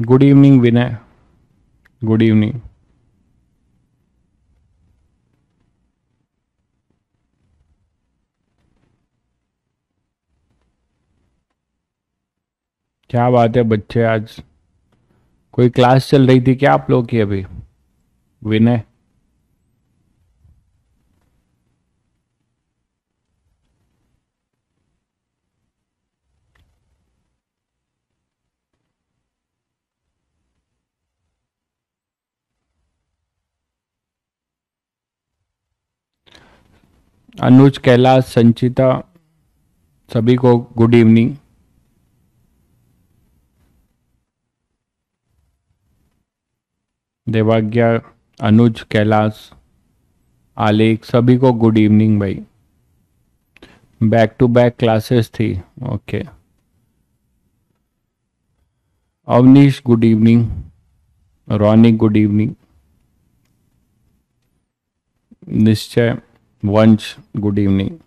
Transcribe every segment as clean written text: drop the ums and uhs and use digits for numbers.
Good evening Vinay. Good evening. क्या बात है बच्चे, आज कोई क्लास चल रही थी क्या आप लोग की अभी? विनय। अनुज, कैलाश, संचिता, सभी को गुड इवनिंग। देवाज्ञा, अनुज, कैलाश, आलेख, सभी को गुड इवनिंग भाई। बैक टू बैक क्लासेस थी। Okay. Avneesh good evening. Ronik good evening. Nishchay, Vansh good evening.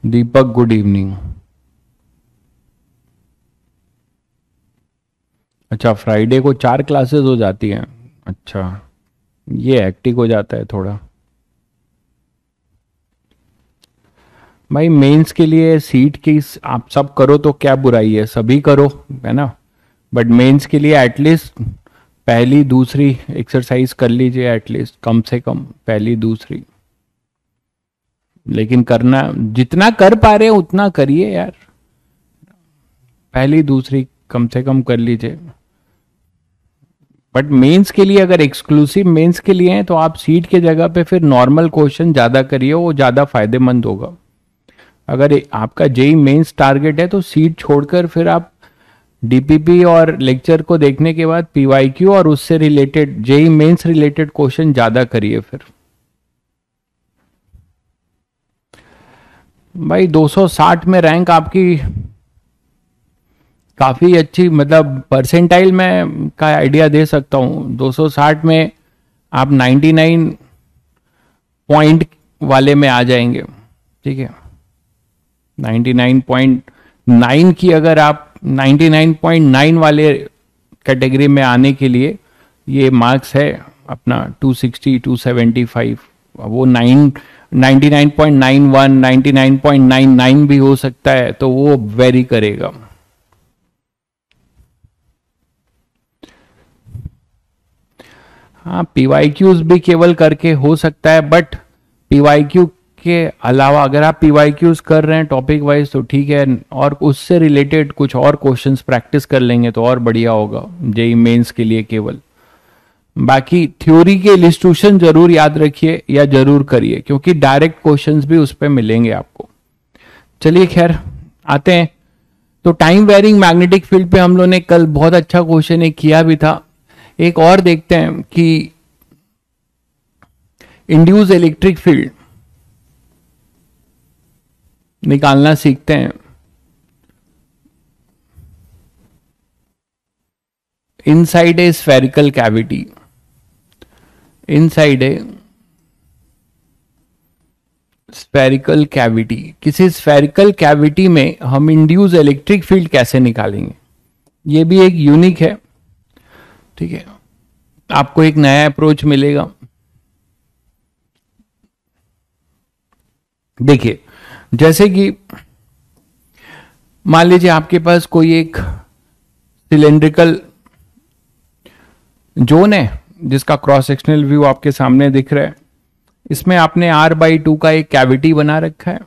Deepak good evening. अच्छा, फ्राइडे को 4 क्लासेस हो जाती हैं। अच्छा, ये हेक्टिक हो जाता है थोड़ा। भाई मेंस के लिए सीट की आप सब करो तो क्या बुराई है, सभी करो, है ना। बट मेंस के लिए एटलीस्ट पहली दूसरी एक्सरसाइज कर लीजिए, एटलीस्ट कम से कम पहली दूसरी। लेकिन करना जितना कर पा रहे हैं उतना करिए यार। पहली दूसरी कम से कम कर लीजिए। बट मेंस के लिए अगर एक्सक्लूसिव मेंस के लिए हैं तो आप सीट के जगह पे फिर नॉर्मल क्वेश्चन ज़्यादा करिए, वो ज़्यादा फायदेमंद होगा। अगर आपका जेई मेंस टारगेट है तो सीट छोड़कर फिर आप डीपीपी और लेक्चर को देखने के बाद पीवाईक्यू और उससे related JEE Mains related question ज़्यादा करिए फिर। भाई 260 में रैंक आपकी काफ़ी अच्छी, मतलब परसेंटाइल में का आइडिया दे सकता हूँ। 260 में आप 99 पॉइंट वाले में आ जाएंगे। ठीक है, 99.9 की अगर आप 99.9 वाले कैटेगरी में आने के लिए ये मार्क्स है अपना 260 275। वो 99.91 99.99 भी हो सकता है, तो वो वेरी करेगा। हाँ, पीवाईक्यूज भी केवल करके हो सकता है, बट पीवाईक्यू के अलावा अगर आप पीवाईक्यूज कर रहे हैं टॉपिक वाइज तो ठीक है, और उससे रिलेटेड कुछ और क्वेश्चंस प्रैक्टिस कर लेंगे तो और बढ़िया होगा जेई मेंस के लिए केवल। बाकी थ्योरी के इलिस्ट्रेशन जरूर याद रखिए या जरूर करिए, क्योंकि डायरेक्ट क्वेश्चंस भी उस पर मिलेंगे आपको। चलिए खैर आते हैं। तो टाइम वेरिंग मैग्नेटिक फील्ड पे हम लोग ने कल बहुत अच्छा क्वेश्चन एक किया भी था। एक और देखते हैं कि इंड्यूस इलेक्ट्रिक फील्ड निकालना सीखते हैं। Inside a spherical cavity, inside a spherical cavity, किसी स्फेरिकल कैविटी में हम इंड्यूस इलेक्ट्रिक फील्ड कैसे निकालेंगे, ये भी एक यूनिक है। ठीक है, आपको एक नया अप्रोच मिलेगा। देखिए, जैसे कि मान लीजिए आपके पास कोई एक सिलेंड्रिकल जोन है जिसका क्रॉस सेक्शनल व्यू आपके सामने दिख रहा है। इसमें आपने R/2 का एक कैविटी बना रखा है।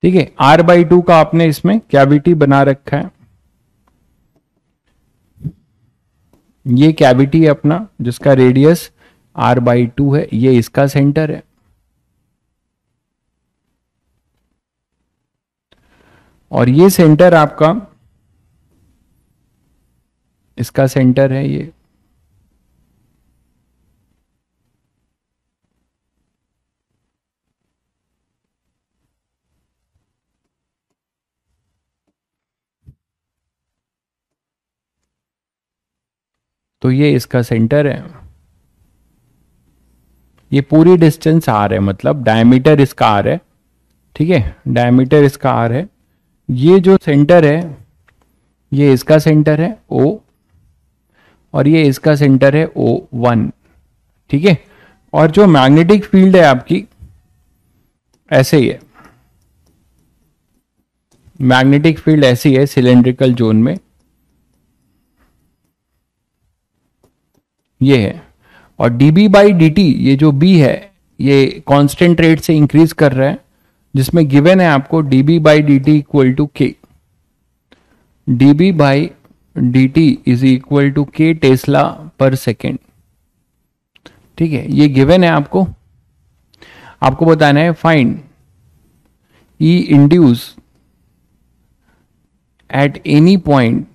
ठीक है, R/2 का आपने इसमें कैविटी बना रखा है। ये कैविटी है अपना जिसका रेडियस R/2 है, ये इसका सेंटर है। और ये सेंटर आपका, इसका सेंटर है ये, तो ये इसका सेंटर है। ये पूरी डिस्टेंस आर है, मतलब डायमीटर इसका आर है, ठीक है, डायमीटर इसका आर है। ये जो सेंटर है ये इसका सेंटर है ओ, और ये इसका सेंटर है O1, ठीक है। और जो मैग्नेटिक फील्ड है आपकी ऐसे ही है, मैग्नेटिक फील्ड ऐसी है सिलेंड्रिकल जोन में, ये है। और dB बाई dt, ये जो B है ये कांस्टेंट रेट से इंक्रीज कर रहा है, जिसमें गिवन है आपको dB by dt equal to k, dB by dt is equal to k tesla per second, ठीक है, ये गिवन है आपको। आपको बताना है find E induced at any point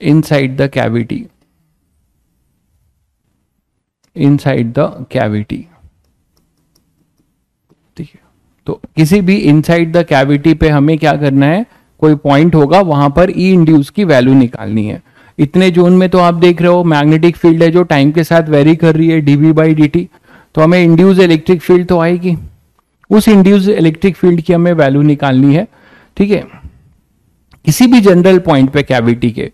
inside the cavity, inside the cavity, ठीक है। तो किसी भी इनसाइड द कैविटी पे हमें क्या करना है, कोई पॉइंट होगा वहां पर ई इंड्यूस की वैल्यू निकालनी है। इतने जोन में तो आप देख रहे हो मैग्नेटिक फील्ड है जो टाइम के साथ वेरी कर रही है dB बाई dt, तो हमें इंड्यूस इलेक्ट्रिक फील्ड तो आएगी, उस इंड्यूस इलेक्ट्रिक फील्ड की हमें वैल्यू निकालनी है, ठीक है, किसी भी जनरल पॉइंट पे कैविटी के।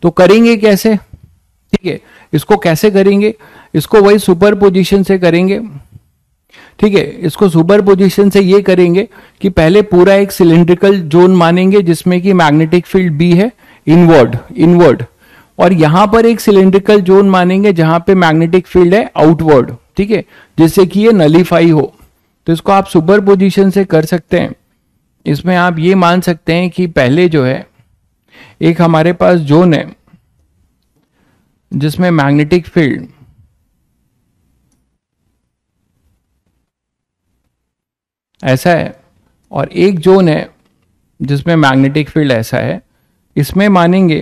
तो करेंगे कैसे, ठीक है, इसको कैसे करेंगे, इसको वही सुपर पोजिशन से करेंगे, ठीक है। इसको सुपर पोजिशन से ये करेंगे कि पहले पूरा एक सिलेंड्रिकल जोन मानेंगे जिसमें कि मैग्नेटिक फील्ड बी है इनवर्ड, इनवर्ड, और यहां पर एक सिलेंड्रिकल जोन मानेंगे जहां पे मैग्नेटिक फील्ड है आउटवर्ड, ठीक है, जिससे कि ये नलीफाई हो। तो इसको आप सुपर पोजिशन से कर सकते हैं। इसमें आप ये मान सकते हैं कि पहले जो है एक हमारे पास जोन है जिसमें मैग्नेटिक फील्ड ऐसा है, और एक जोन है जिसमें मैग्नेटिक फील्ड ऐसा है। इसमें मानेंगे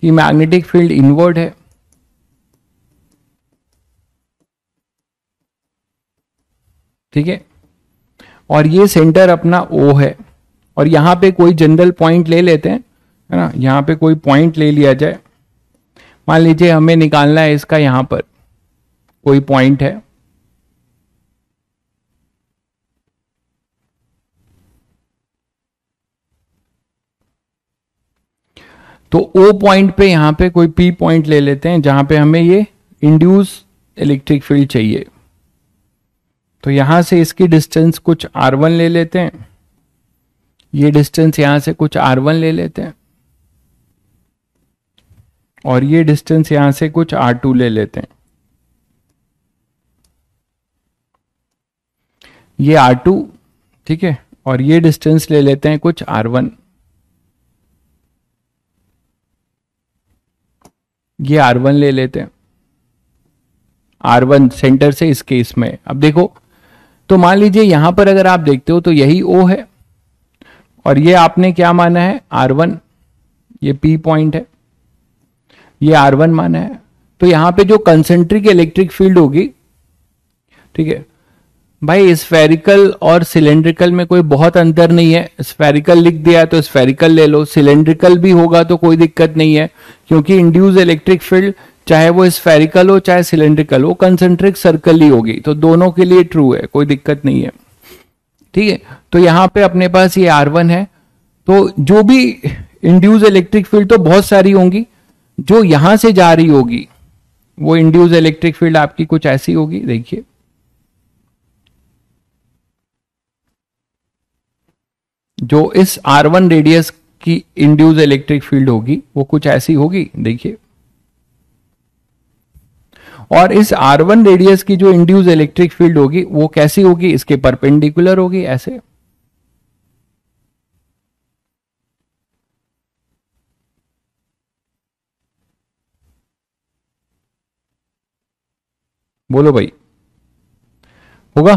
कि मैग्नेटिक फील्ड इनवर्ड है, ठीक है, और ये सेंटर अपना O है, और यहां पे कोई जनरल पॉइंट ले लेते हैं, है ना, यहां पे कोई पॉइंट ले लिया जाए। मान लीजिए हमें निकालना है इसका, यहां पर कोई पॉइंट है, तो O पॉइंट पे यहां पे कोई P पॉइंट ले लेते हैं जहां पे हमें ये इंड्यूस इलेक्ट्रिक फील्ड चाहिए। तो यहां से इसकी डिस्टेंस कुछ R1 ले लेते हैं, ये डिस्टेंस यहां से कुछ R1 ले लेते हैं, और ये डिस्टेंस यहां से कुछ R2 ले लेते हैं, ये R2, ठीक है, और ये डिस्टेंस ले लेते हैं कुछ R1, ये R1 ले लेते हैं, R1 सेंटर से इस केस में। अब देखो, तो मान लीजिए यहां पर अगर आप देखते हो तो यही O है, और ये आपने क्या माना है R1, ये P पॉइंट है, ये R1 माना है। तो यहां पे जो कंसेंट्रिक इलेक्ट्रिक फील्ड होगी, ठीक है भाई, स्फेरिकल और सिलेंड्रिकल में कोई बहुत अंतर नहीं है। स्फेरिकल लिख दिया तो स्फेरिकल ले लो, सिलेंड्रिकल भी होगा तो कोई दिक्कत नहीं है, क्योंकि इंड्यूस इलेक्ट्रिक फील्ड चाहे वो स्फेरिकल हो चाहे सिलेंड्रिकल हो, कंसेंट्रिक सर्कल ही होगी, तो दोनों के लिए ट्रू है, कोई दिक्कत नहीं है, ठीक है। तो यहां पे अपने पास ये R1 है, तो जो भी इंड्यूस इलेक्ट्रिक फील्ड तो बहुत सारी होंगी, जो यहां से जा रही होगी वो इंड्यूस इलेक्ट्रिक फील्ड आपकी कुछ ऐसी होगी, देखिए, जो इस R1 रेडियस की इंड्यूस इलेक्ट्रिक फील्ड होगी वो कुछ ऐसी होगी, देखिए, और इस R1 रेडियस की जो इंड्यूस इलेक्ट्रिक फील्ड होगी वो कैसी होगी, इसके परपेंडिकुलर होगी, ऐसे। बोलो भाई, होगा।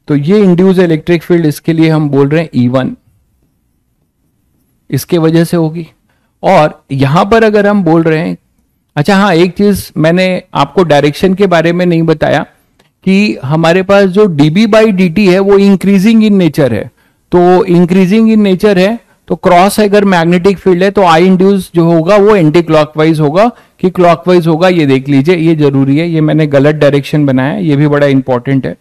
तो ये इंड्यूस इलेक्ट्रिक फील्ड इसके लिए हम बोल रहे हैं E1, इसके वजह से होगी। और यहां पर अगर हम बोल रहे हैं, अच्छा हाँ, एक चीज मैंने आपको डायरेक्शन के बारे में नहीं बताया कि हमारे पास जो dB/dt है वो इंक्रीजिंग इन नेचर है। तो इंक्रीजिंग इन नेचर है तो क्रॉस अगर मैग्नेटिक फील्ड है तो आई इंड्यूस जो होगा वो एंटी क्लॉकवाइज होगा कि क्लॉकवाइज होगा, ये देख लीजिए, ये जरूरी है। ये मैंने गलत डायरेक्शन बनाया है, ये भी बड़ा इंपॉर्टेंट है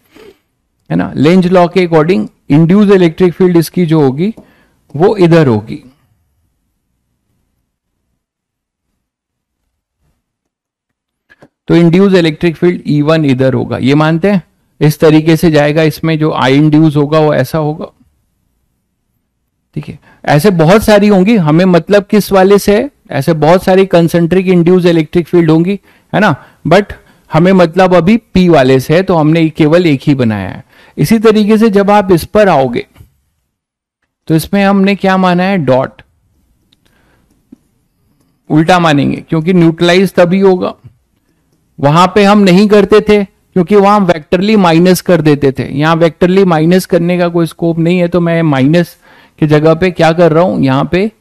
ना। लेंज लॉ के अकॉर्डिंग इंड्यूस इलेक्ट्रिक फील्ड इसकी जो होगी वो इधर होगी। तो इंड्यूस इलेक्ट्रिक फील्ड E1 इधर होगा, ये मानते हैं। इस तरीके से जाएगा, इसमें जो आई इंड्यूस होगा वो ऐसा होगा, ठीक है। ऐसे बहुत सारी होंगी, हमें मतलब किस वाले से है, ऐसे बहुत सारी कंसेंट्रिक इंड्यूस इलेक्ट्रिक फील्ड होंगी, है ना, बट हमें मतलब अभी P वाले से है, तो हमने केवल एक ही बनाया है। इसी तरीके से जब आप इस पर आओगे तो इसमें हमने क्या माना है, डॉट। उल्टा मानेंगे क्योंकि न्यूट्रलाइज तभी होगा। वहां पे हम नहीं करते थे क्योंकि वहां वेक्टरली माइनस कर देते थे, यहां वेक्टरली माइनस करने का कोई स्कोप नहीं है, तो मैं माइनस की जगह पे क्या कर रहा हूं, यहां पे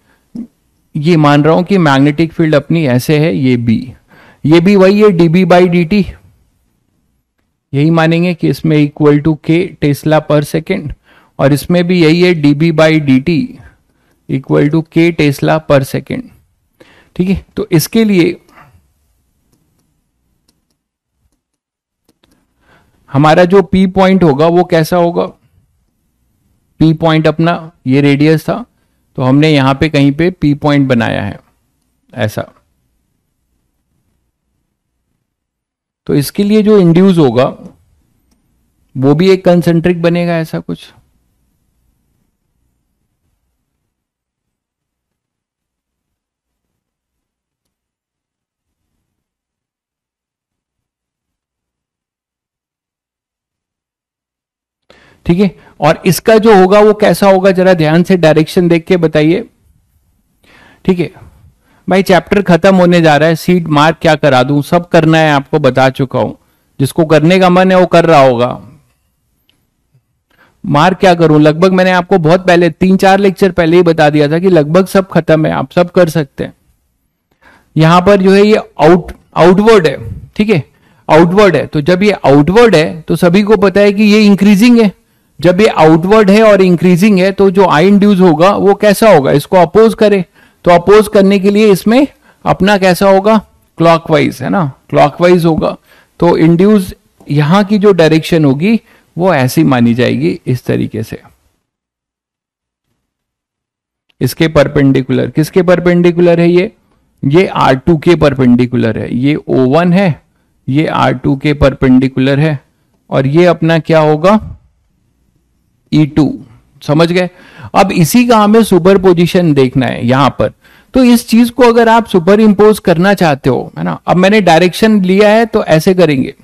ये मान रहा हूं कि मैग्नेटिक फील्ड अपनी ऐसे है, ये भी वही है dB/dt, यही मानेंगे कि इसमें equal to k tesla per second, और इसमें भी यही है dB/dt equal to k tesla per second, ठीक है। तो इसके लिए हमारा जो P पॉइंट होगा वो कैसा होगा, P पॉइंट अपना ये रेडियस था, तो हमने यहां पे कहीं पे P पॉइंट बनाया है ऐसा। तो इसके लिए जो इंड्यूस होगा वो भी एक कंसेंट्रिक बनेगा, ऐसा कुछ। ठीक है, और इसका जो होगा वो कैसा होगा, जरा ध्यान से डायरेक्शन देख के बताइए। ठीक है भाई, चैप्टर खत्म होने जा रहा है, सीट मार्क क्या करा दूं, सब करना है आपको बता चुका हूं, जिसको करने का मन है वो कर रहा होगा। मार्क क्या करूं, लगभग मैंने आपको बहुत पहले 3-4 लेक्चर पहले ही बता दिया था कि लगभग सब खत्म है, आप सब कर सकते हैं। यहां पर जो है ये आउटवर्ड है, ठीक है, आउटवर्ड है। तो जब ये आउटवर्ड है तो सभी को पता है कि ये इंक्रीजिंग है। जब ये आउटवर्ड है और इंक्रीजिंग है तो जो आई इंड्यूस होगा वो कैसा होगा, इसको अपोज करे। तो अपोज करने के लिए इसमें अपना कैसा होगा, क्लॉकवाइज, है ना, क्लॉकवाइज होगा। तो इंड्यूस यहां की जो डायरेक्शन होगी वो ऐसी मानी जाएगी, इस तरीके से, इसके परपेंडिकुलर। किसके परपेंडिकुलर है ये R2 के परपेंडिकुलर है। ये O1 है, ये R2 के परपेंडिकुलर है, और ये अपना क्या होगा, E2। समझ गए। अब इसी का हमें सुपर पोजिशन देखना है यहां पर। तो इस चीज को अगर आप सुपर इंपोज करना चाहते हो, है ना, अब मैंने डायरेक्शन लिया है तो ऐसे करेंगे,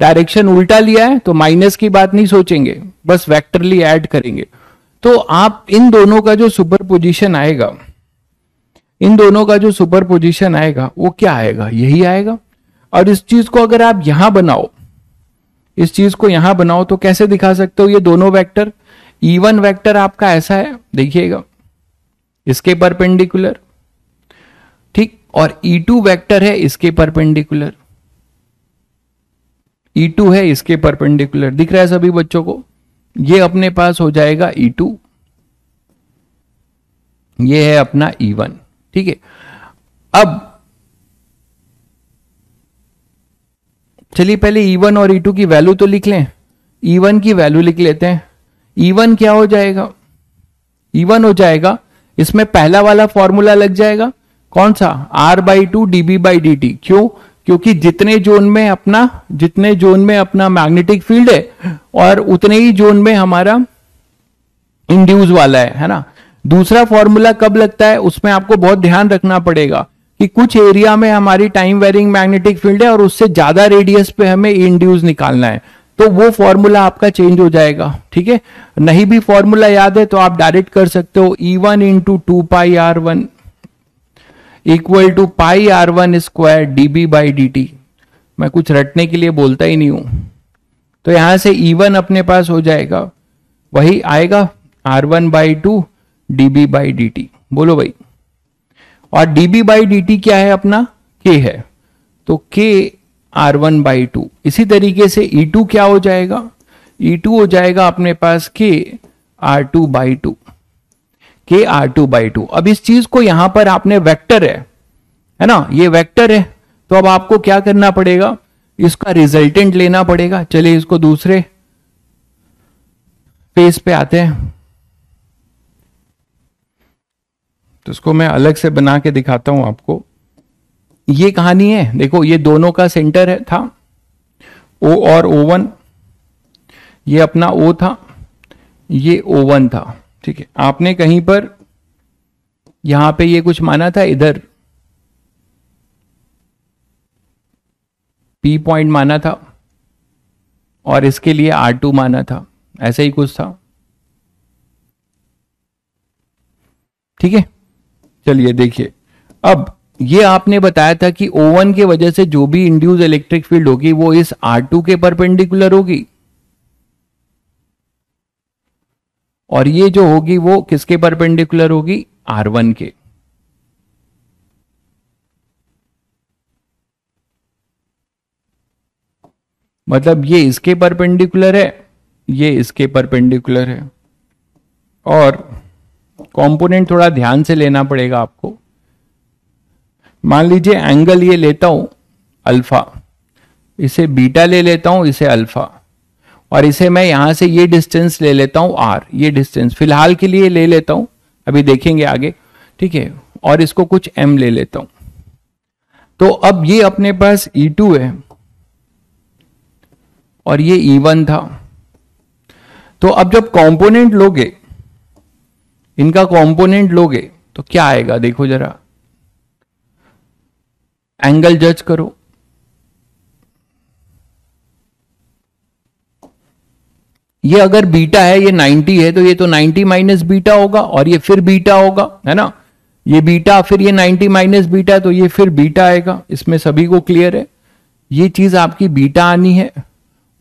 डायरेक्शन उल्टा लिया है तो माइनस की बात नहीं सोचेंगे, बस वेक्टरली ऐड करेंगे। तो आप इन दोनों का जो सुपर पोजिशन आएगा, इन दोनों का जो सुपर पोजिशन आएगा वो क्या आएगा, यही आएगा। और इस चीज को अगर आप यहां बनाओ, इस चीज को यहां बनाओ तो कैसे दिखा सकते हो, ये दोनों वेक्टर, E1 वेक्टर आपका ऐसा है, देखिएगा, इसके परपेंडिकुलर, ठीक, और E2 वेक्टर है इसके परपेंडिकुलर, E2 है इसके परपेंडिकुलर। दिख रहा है सभी बच्चों को, ये अपने पास हो जाएगा E2, ये है अपना E1, ठीक है। अब चलिए पहले E1 और E2 की वैल्यू तो लिख लें। E1 की वैल्यू लिख लेते हैं। E1 क्या हो जाएगा, E1 हो जाएगा, इसमें पहला वाला फॉर्मूला लग जाएगा, कौन सा, R/2 dB/dt। क्यों, क्योंकि जितने जोन में अपना मैग्नेटिक फील्ड है और उतने ही जोन में हमारा इंड्यूस वाला है ना। दूसरा फॉर्मूला कब लगता है, उसमें आपको बहुत ध्यान रखना पड़ेगा कि कुछ एरिया में हमारी टाइम वेरिंग मैग्नेटिक फील्ड है और उससे ज्यादा रेडियस पे हमें इंड्यूस निकालना है, तो वो फॉर्मूला आपका चेंज हो जाएगा, ठीक है। नहीं भी फॉर्मूला याद है तो आप डायरेक्ट कर सकते हो, E1 into 2πr1 equal to πr1 square dB/dt। मैं कुछ रटने के लिए बोलता ही नहीं हूं, तो यहां से E1 अपने पास हो जाएगा, वही आएगा R1/2 dB/dt। बोलो भाई, और dB/dt क्या है अपना, K है, तो K R1/2। इसी तरीके से E2 क्या हो जाएगा, E2 हो जाएगा अपने पास K R2/2, K R2/2। अब इस चीज को यहां पर आपने वेक्टर है ना, ये वेक्टर है, तो अब आपको क्या करना पड़ेगा, इसका रिजल्टेंट लेना पड़ेगा। चलिए इसको दूसरे पेज पे आते हैं, तो इसको मैं अलग से बना के दिखाता हूं आपको। ये कहानी है, देखो ये दोनों का सेंटर है था O और O1, ये अपना O था, ये O1 था, ठीक है। आपने कहीं पर यहां पे ये कुछ माना था, इधर P पॉइंट माना था और इसके लिए R2 माना था, ऐसा ही कुछ था, ठीक है। चलिए देखिए, अब ये आपने बताया था कि O1 के वजह से जो भी इंड्यूस इलेक्ट्रिक फील्ड होगी वो इस R2 के परपेंडिकुलर होगी, और ये जो होगी वो किसके परपेंडिकुलर होगी, R1 के। मतलब ये इसके परपेंडिकुलर है, ये इसके परपेंडिकुलर है, और कंपोनेंट थोड़ा ध्यान से लेना पड़ेगा आपको। मान लीजिए एंगल ये लेता हूं अल्फा, इसे बीटा ले लेता हूं, इसे अल्फा, और इसे मैं यहां से ये डिस्टेंस ले लेता हूं r, ये डिस्टेंस फिलहाल के लिए ले लेता हूं, अभी देखेंगे आगे, ठीक है, और इसको कुछ m ले लेता हूं। तो अब ये अपने पास E2 है और ये E1 था। तो अब जब कंपोनेंट लोगे, इनका कंपोनेंट लोगे तो क्या आएगा, देखो जरा, एंगल जज करो। ये अगर बीटा है, ये 90 है, तो ये तो 90 माइनस बीटा होगा, और ये फिर बीटा होगा, है ना, ये बीटा, फिर ये 90 माइनस बीटा, तो ये फिर बीटा आएगा। इसमें सभी को क्लियर है, ये चीज आपकी बीटा आनी है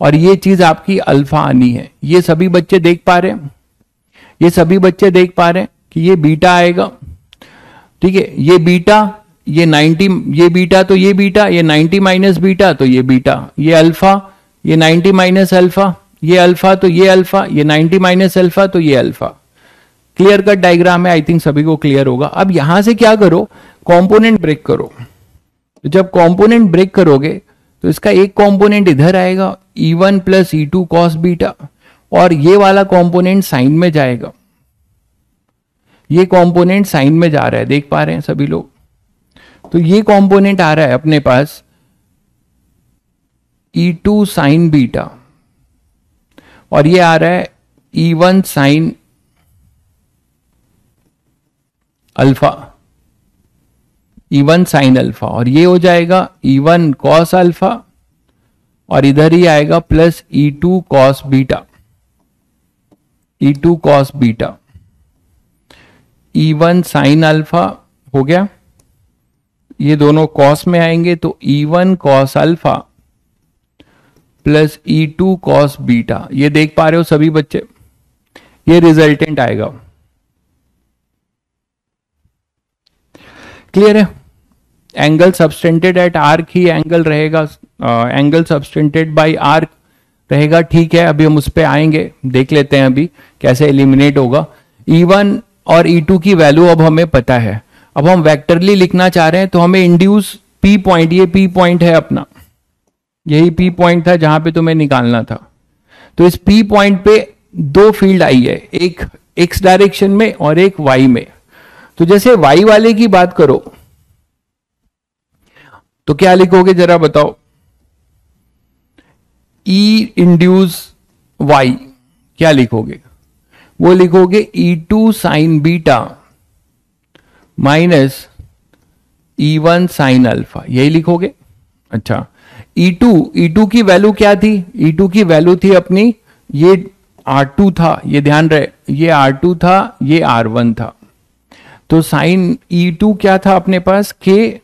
और ये चीज आपकी अल्फा आनी है। ये सभी बच्चे देख पा रहे हैं, ये सभी बच्चे देख पा रहे हैं कि ये बीटा आएगा, ठीक है, ये बीटा, ये 90, ये बीटा तो ये बीटा, ये 90 माइनस बीटा तो ये बीटा, ये अल्फा, ये 90 माइनस अल्फा, ये अल्फा तो ये अल्फा, ये 90 माइनस अल्फा तो ये अल्फा। क्लियर कट डायग्राम है, आई थिंक सभी को क्लियर होगा। अब यहां से क्या करो, कंपोनेंट ब्रेक करो। तो जब कंपोनेंट ब्रेक करोगे तो इसका एक कंपोनेंट इधर आएगा, E1 plus E2 cos beta, और ये वाला कंपोनेंट साइन में जाएगा, ये कंपोनेंट साइन में जा रहा है, देख पा रहे हैं सभी लोग। तो ये कंपोनेंट आ रहा है अपने पास E2 साइन बीटा, और ये आ रहा है E1 sine alpha, E1 sine alpha, और ये हो जाएगा E1 कॉस अल्फा, और इधर ही आएगा plus E2 cos beta, E2 cos beta, E1 sine alpha हो गया, ये दोनों कॉस में आएंगे तो E1 cos alpha plus E2 cos beta. ये देख पा रहे हो सभी बच्चे, ये रिजल्टेंट आएगा। क्लियर है, एंगल सबस्टेंडेड एट आर्क ही एंगल रहेगा, एंगल सबस्टेंडेड बाय आर्क रहेगा, ठीक है। अभी हम उस पे आएंगे, देख लेते हैं अभी कैसे एलिमिनेट होगा। E1 और E2 की वैल्यू अब हमें पता है, अब हम वेक्टरली लिखना चाह रहे हैं, तो हमें इंड्यूस P पॉइंट, ये P पॉइंट है अपना, यही P पॉइंट था जहां पे तुम्हें निकालना था। तो इस P पॉइंट पे दो फील्ड आई है, एक x डायरेक्शन में और एक y में। तो जैसे y वाले की बात करो तो क्या लिखोगे जरा बताओ, E इंड्यूस y क्या लिखोगे, वो लिखोगे E2 sign beta minus E1 sine alpha, यही लिखोगे। अच्छा, E2 की वैल्यू क्या थी, E2 की वैल्यू थी अपनी, ये R2 था, ये ध्यान रहे, ये R2 था, ये R1 था। तो साइन E2 क्या था अपने पास, K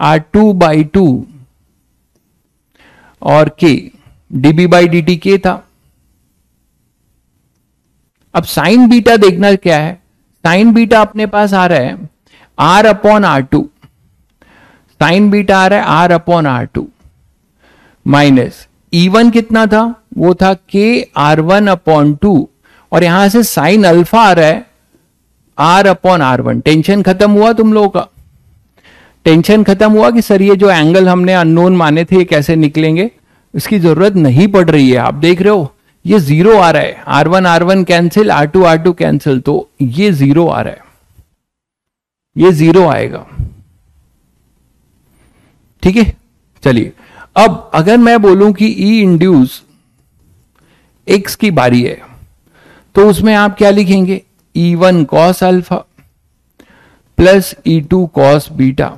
R2/2 और K, dB by D T के था। अब साइन बीटा देखना क्या है, साइन बीटा अपने पास आ रहा है R upon R two, sine beta आ रहा है R upon R two minus E1 कितना था, वो था के आर वन अपॉन टू, और यहां से साइन अल्फा आ रहा है R upon R one. Tension खत्म हुआ तुम लोगों का, टेंशन खत्म हुआ कि सर ये जो एंगल हमने अननोन माने थे ये कैसे निकलेंगे, इसकी जरूरत नहीं पड़ रही है। आप देख रहे हो ये जीरो आ रहा है, R one cancel, R two cancel, तो ये जीरो आ रहा है, ये जीरो आएगा। ठीक है, चलिए अब अगर मैं बोलूं कि ई इंड्यूस एक्स की बारी है तो उसमें आप क्या लिखेंगे, E1 cos alpha plus E2 cos beta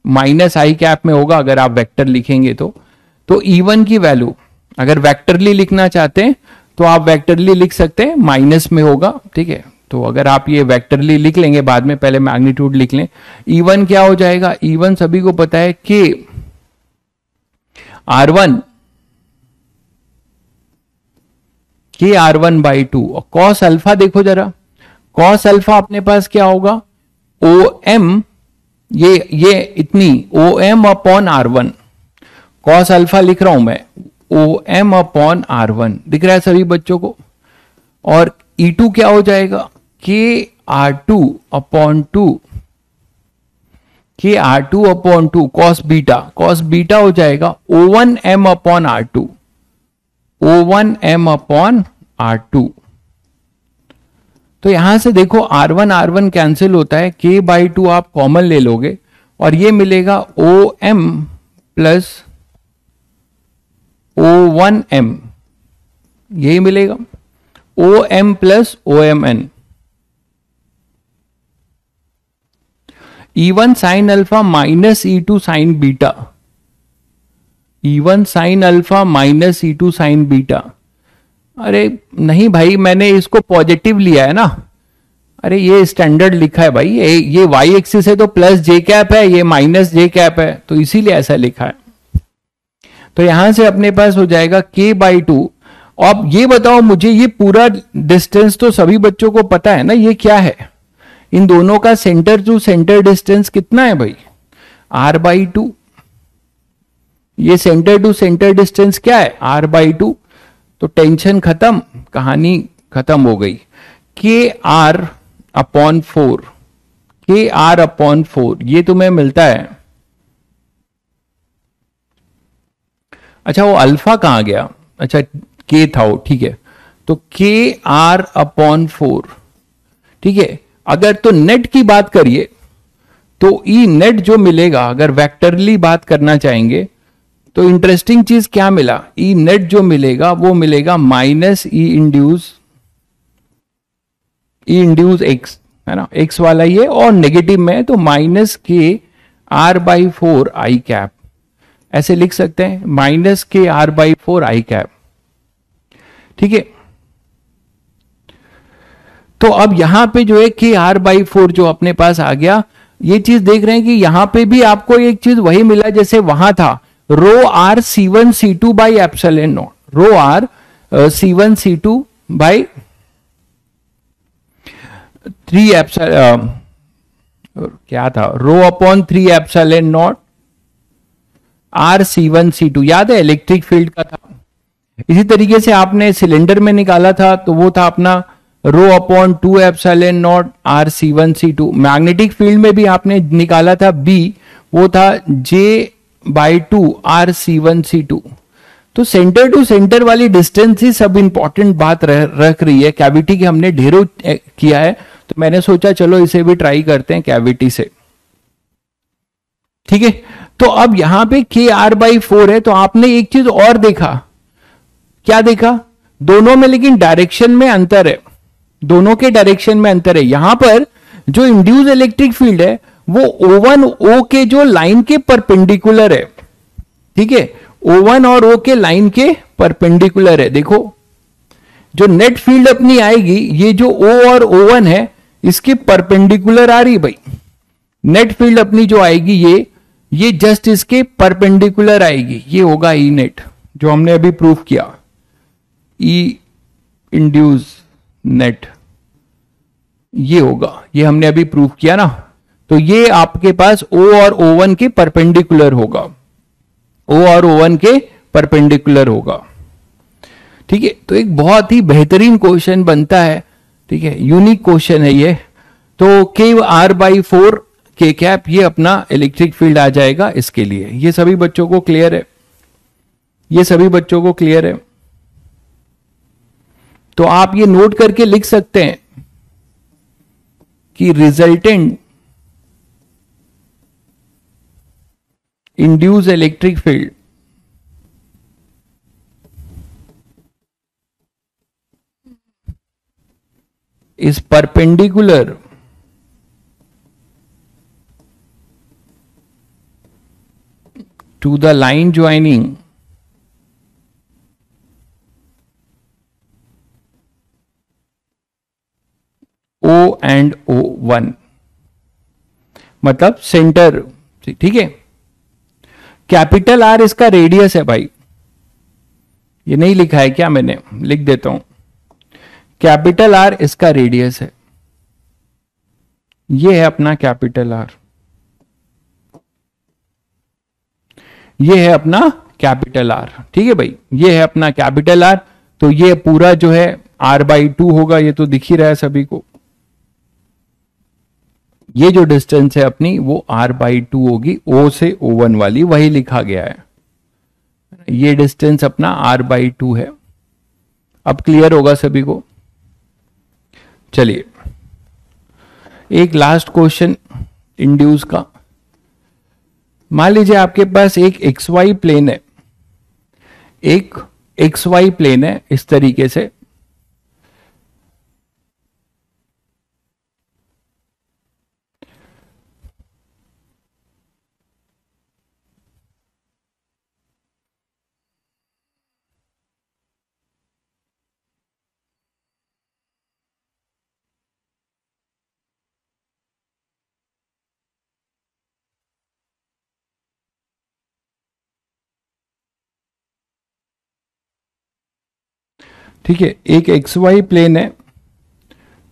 minus I cap में होगा अगर आप वेक्टर लिखेंगे तो E1 की वैल्यू अगर वेक्टरली लिखना चाहते हैं तो आप वेक्टरली लिख सकते हैं, माइनस में होगा। ठीक है, तो अगर आप ये वेक्टरली लिख लेंगे बाद में, पहले मैग्नीट्यूड लिख लें। E1 क्या हो जाएगा, E1 सभी को पता है के R1 बाई टू, और कॉस अल्फा देखो जरा, कॉस अल्फा अपने पास क्या होगा, OM, ये इतनी OM upon R1, cos alpha लिख रहा हूं मैं, OM अपॉन R1 दिख रहा है सभी बच्चों को। और E2 क्या हो जाएगा, KR2 upon two, KR2 upon two cos beta हो जाएगा O1M upon R2, O1M upon R2। तो यहां से देखो R1 कैंसिल होता है, K बाई टू आप कॉमन ले लोगे और ये मिलेगा OM प्लस O1M, यही मिलेगा OM plus OMN। E1 sine alpha minus E2 sign beta, E1 sine alpha minus E2 sign beta. अरे नहीं भाई, मैंने इसको पॉजिटिव लिया है ना, अरे ये स्टैंडर्ड लिखा है भाई, ये वाई एक्सिस है तो प्लस जे कैप है, ये माइनस जे कैप है, तो इसीलिए ऐसा लिखा है। तो यहां से अपने पास हो जाएगा k बाई टू। अब ये बताओ मुझे, ये पूरा डिस्टेंस तो सभी बच्चों को पता है ना, ये क्या है, इन दोनों का सेंटर टू सेंटर डिस्टेंस कितना है भाई, r बाई टू। ये सेंटर टू सेंटर डिस्टेंस क्या है, r बाई टू। तो टेंशन खत्म, कहानी खत्म हो गई। K R upon four, KR upon 4 ये तुम्हें मिलता है। अच्छा वो अल्फा कहां गया, अच्छा K था वो, ठीक है। तो KR अपॉन 4, ठीक है। अगर तो नेट की बात करिए तो ई नेट जो मिलेगा, अगर वेक्टरली बात करना चाहेंगे तो इंटरेस्टिंग चीज क्या मिला, ई नेट जो मिलेगा वो मिलेगा माइनस ई इंड्यूस एक्स, है ना, एक्स वाला ये, और नेगेटिव में तो माइनस KR/4 आई कैप, ऐसे लिख सकते हैं, माइनस KR/4 आई कैप, ठीक है। तो अब यहां पे जो है KR/4 जो अपने पास आ गया, ये चीज देख रहे हैं कि यहां पे भी आपको एक चीज वही मिला जैसे वहां था, rho R C1 C2 by epsilon naught, rho R C1 C2 by 3 epsilon, क्या था, rho upon 3 epsilon naught R C1 C2, याद है इलेक्ट्रिक फील्ड का था। इसी तरीके से आपने सिलेंडर में निकाला था तो वो था अपना rho upon 2 epsilon naught R C1 C2। Magnetic field में भी आपने निकाला था B, वो था J/2 आर C1 C2। तो सेंटर टू सेंटर वाली डिस्टेंस ही सब इंपॉर्टेंट बात रख रही है। कैविटी की हमने ढेरों किया है तो मैंने सोचा चलो इसे भी ट्राई करते हैं कैविटी से, ठीक है। तो अब यहां पे KR/4 है, तो आपने एक चीज और देखा, क्या देखा, दोनों में लेकिन डायरेक्शन में अंतर है, दोनों के डायरेक्शन में अंतर है। यहां पर जो इंड्यूस इलेक्ट्रिक फील्ड है वो O1 O के जो लाइन के परपेंडिकुलर है, ठीक है, O1 और O के लाइन के परपेंडिकुलर है। देखो जो नेट फील्ड अपनी आएगी, ये जो O और O1 है इसके परपेंडिकुलर आ रही भाई, नेट फील्ड अपनी जो आएगी ये जस्ट इसके परपेंडिकुलर आएगी, ये होगा ई नेट। जो हमने अभी प्रूफ किया, ई इंड्यूस नेट, ये होगा, ये हमने अभी प्रूफ किया ना। तो ये आपके पास O और O1 के परपेंडिकुलर होगा, O और O1 के परपेंडिकुलर होगा। ठीक है, तो एक बहुत ही बेहतरीन क्वेश्चन बनता है। ठीक है, यूनिक क्वेश्चन है ये। तो के आर बाई 4 के कैप, ये अपना इलेक्ट्रिक फील्ड आ जाएगा इसके लिए। ये सभी बच्चों को क्लियर है? ये सभी बच्चों को क्लियर है? तो आप ये नोट करके लिख सकते हैं कि resultant induce electric field is perpendicular to the line joining O and O1, मतलब सेंटर। ठीक है, कैपिटल आर इसका रेडियस है भाई, ये नहीं लिखा है क्या मैंने, लिख देता हूं। कैपिटल आर इसका रेडियस है, ये है अपना कैपिटल आर, ये है अपना कैपिटल आर। ठीक है भाई, ये है अपना कैपिटल आर। तो ये पूरा जो है R/2 होगा, ये तो दिख ही रहा है सभी को। ये जो डिस्टेंस है अपनी वो R/2 होगी, O से O1 वाली, वही लिखा गया है। ये डिस्टेंस अपना R/2 है। अब क्लियर होगा सभी को? चलिए एक लास्ट क्वेश्चन इंड्यूस का। मान लीजिए आपके पास एक XY प्लेन है, एक XY प्लेन है इस तरीके से, ठीक है, एक XY प्लेन है,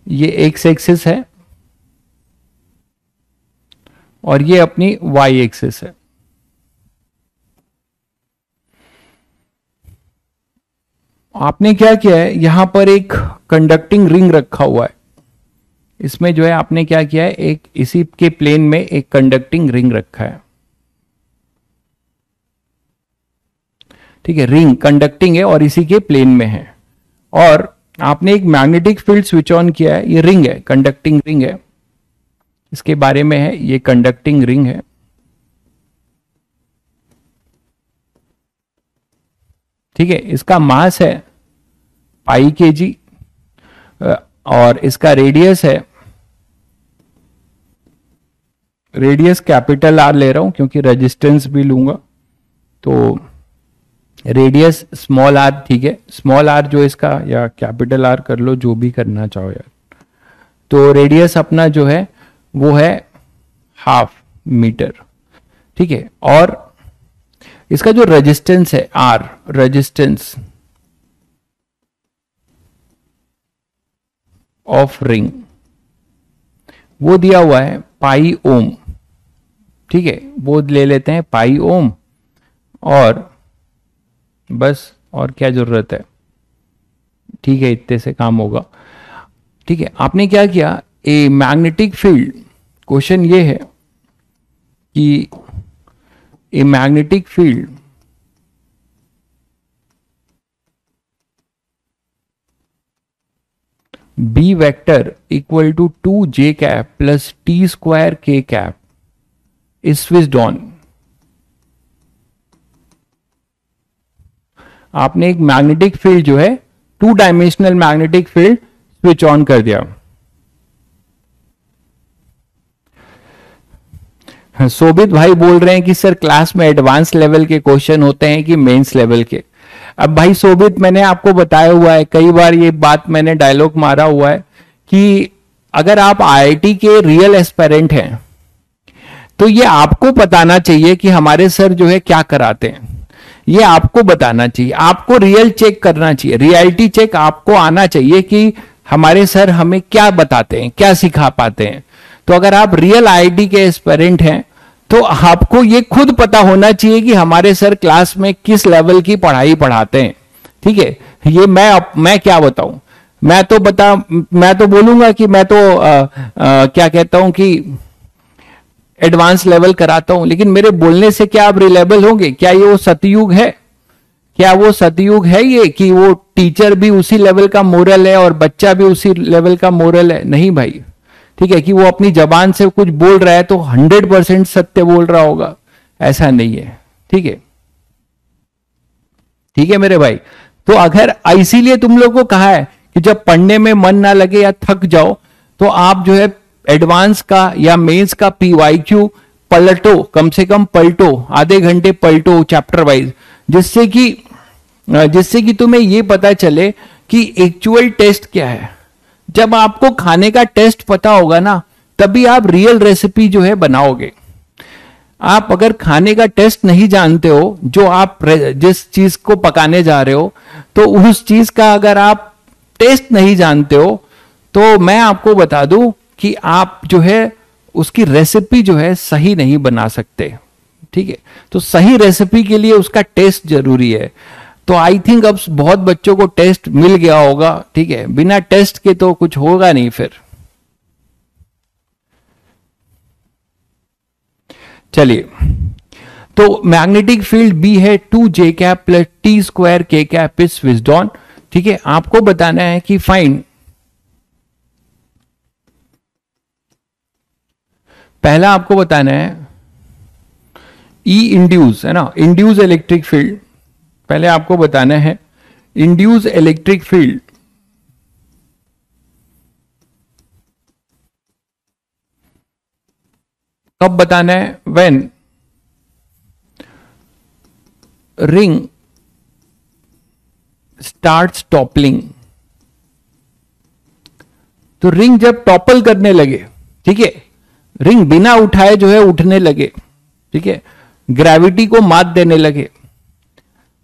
ये X एक्सिस है और ये अपनी Y एक्सिस है। आपने क्या किया है, यहां पर एक कंडक्टिंग रिंग रखा हुआ है। इसमें जो है आपने क्या किया है, एक इसी के प्लेन में एक कंडक्टिंग रिंग रखा है। ठीक है, रिंग कंडक्टिंग है और इसी के प्लेन में है। और आपने एक मैग्नेटिक फील्ड स्विच ऑन किया है, ये रिंग है, कंडक्टिंग रिंग है, इसके बारे में है, ये कंडक्टिंग रिंग है। ठीक है, इसका मास है पाई kg और इसका रेडियस है, रेडियस कैपिटल आर ले रहा हूं क्योंकि रेजिस्टेंस भी लूंगा, तो रेडियस स्मॉल आर। ठीक है, स्मॉल आर जो इसका, या कैपिटल आर कर लो, जो भी करना चाहो यार। तो रेडियस अपना जो है वो है 1/2 मीटर। ठीक है, और इसका जो रेजिस्टेंस है आर, रेजिस्टेंस ऑफ रिंग, वो दिया हुआ है पाई ओम। ठीक है, वो ले लेते हैं पाई ओम, और बस और क्या जरूरत है। ठीक है, इतने से काम होगा। ठीक है, आपने क्या किया, ए मैग्नेटिक फील्ड, क्वेश्चन ये है कि a magnetic field B vector equal to 2J cap plus T² K cap is switched on. आपने एक मैग्नेटिक फील्ड जो है, 2 dimensional magnetic field switch on कर दिया। शोभित भाई बोल रहे हैं कि सर क्लास में एडवांस लेवल के क्वेश्चन होते हैं कि मेंस लेवल के। अब भाई शोभित, मैंने आपको बताया हुआ है, कई बार ये बात मैंने डायलॉग मारा हुआ है कि अगर आप IIT के रियल एस्पिरेंट हैं तो ये आपको बताना चाहिए कि हमारे सर जो है क्या कराते हैं। ये आपको बताना चाहिए, आपको रियल चेक करना चाहिए, रियलिटी चेक आपको आना चाहिए कि हमारे सर हमें क्या बताते हैं, क्या सिखा पाते हैं। तो अगर आप रियल आईआईटी के एस्पिरेंट हैं तो आपको ये खुद पता होना चाहिए कि हमारे सर क्लास में किस लेवल की पढ़ाई पढ़ाते हैं। ठीक है, ये मैं क्या बताऊं, मैं तो बोलूंगा कि मैं तो क्या कहता हूं कि एडवांस लेवल कराता हूं, लेकिन मेरे बोलने से क्या आप रिलेबल होंगे? क्या ये वो सतयुग है? क्या वो सतयुग है ये कि वो टीचर भी उसी लेवल का मोरल है और बच्चा भी उसी लेवल का मोरल है? नहीं भाई। ठीक है, कि वो अपनी जबान से कुछ बोल रहा है तो 100% सत्य बोल रहा होगा, ऐसा नहीं है। ठीक है, ठीक है मेरे भाई। तो अगर इसीलिए तुम लोग को कहा है कि जब पढ़ने में मन ना लगे या थक जाओ तो आप जो है एडवांस का या मेंस का पीवाईक्यू पलटो, कम से कम पलटो, आधे घंटे पलटो चैप्टर वाइज, जिससे कि तुम्हें ये पता चले कि एक्चुअल टेस्ट क्या है। जब आपको खाने का टेस्ट पता होगा ना, तभी आप रियल रेसिपी जो है बनाओगे। आप अगर खाने का टेस्ट नहीं जानते हो, जो आप जिस चीज को पकाने जा रहे हो, तो उस चीज का अगर आप टेस्ट नहीं जानते हो तो मैं आपको बता दूं कि आप जो है उसकी रेसिपी जो है सही नहीं बना सकते। ठीक है, तो सही रेसिपी के लिए उसका टेस्ट जरूरी है। तो आई थिंक अब बहुत बच्चों को टेस्ट मिल गया होगा। ठीक है, बिना टेस्ट के तो कुछ होगा नहीं फिर। चलिए, तो मैग्नेटिक फील्ड बी है 2j cap plus T square के कैप इज स्विच्ड। ठीक है, आपको बताना है कि फाइंड, पहला आपको बताना है ई इंड्यूस, है ना, इंड्यूस इलेक्ट्रिक फील्ड। पहले आपको बताना है इंड्यूस इलेक्ट्रिक फील्ड कब बताना है? When ring starts toppling. तो रिंग जब टॉपल करने लगे, ठीक है, रिंग बिना उठाए जो है उठने लगे, ठीक है, ग्रेविटी को मात देने लगे।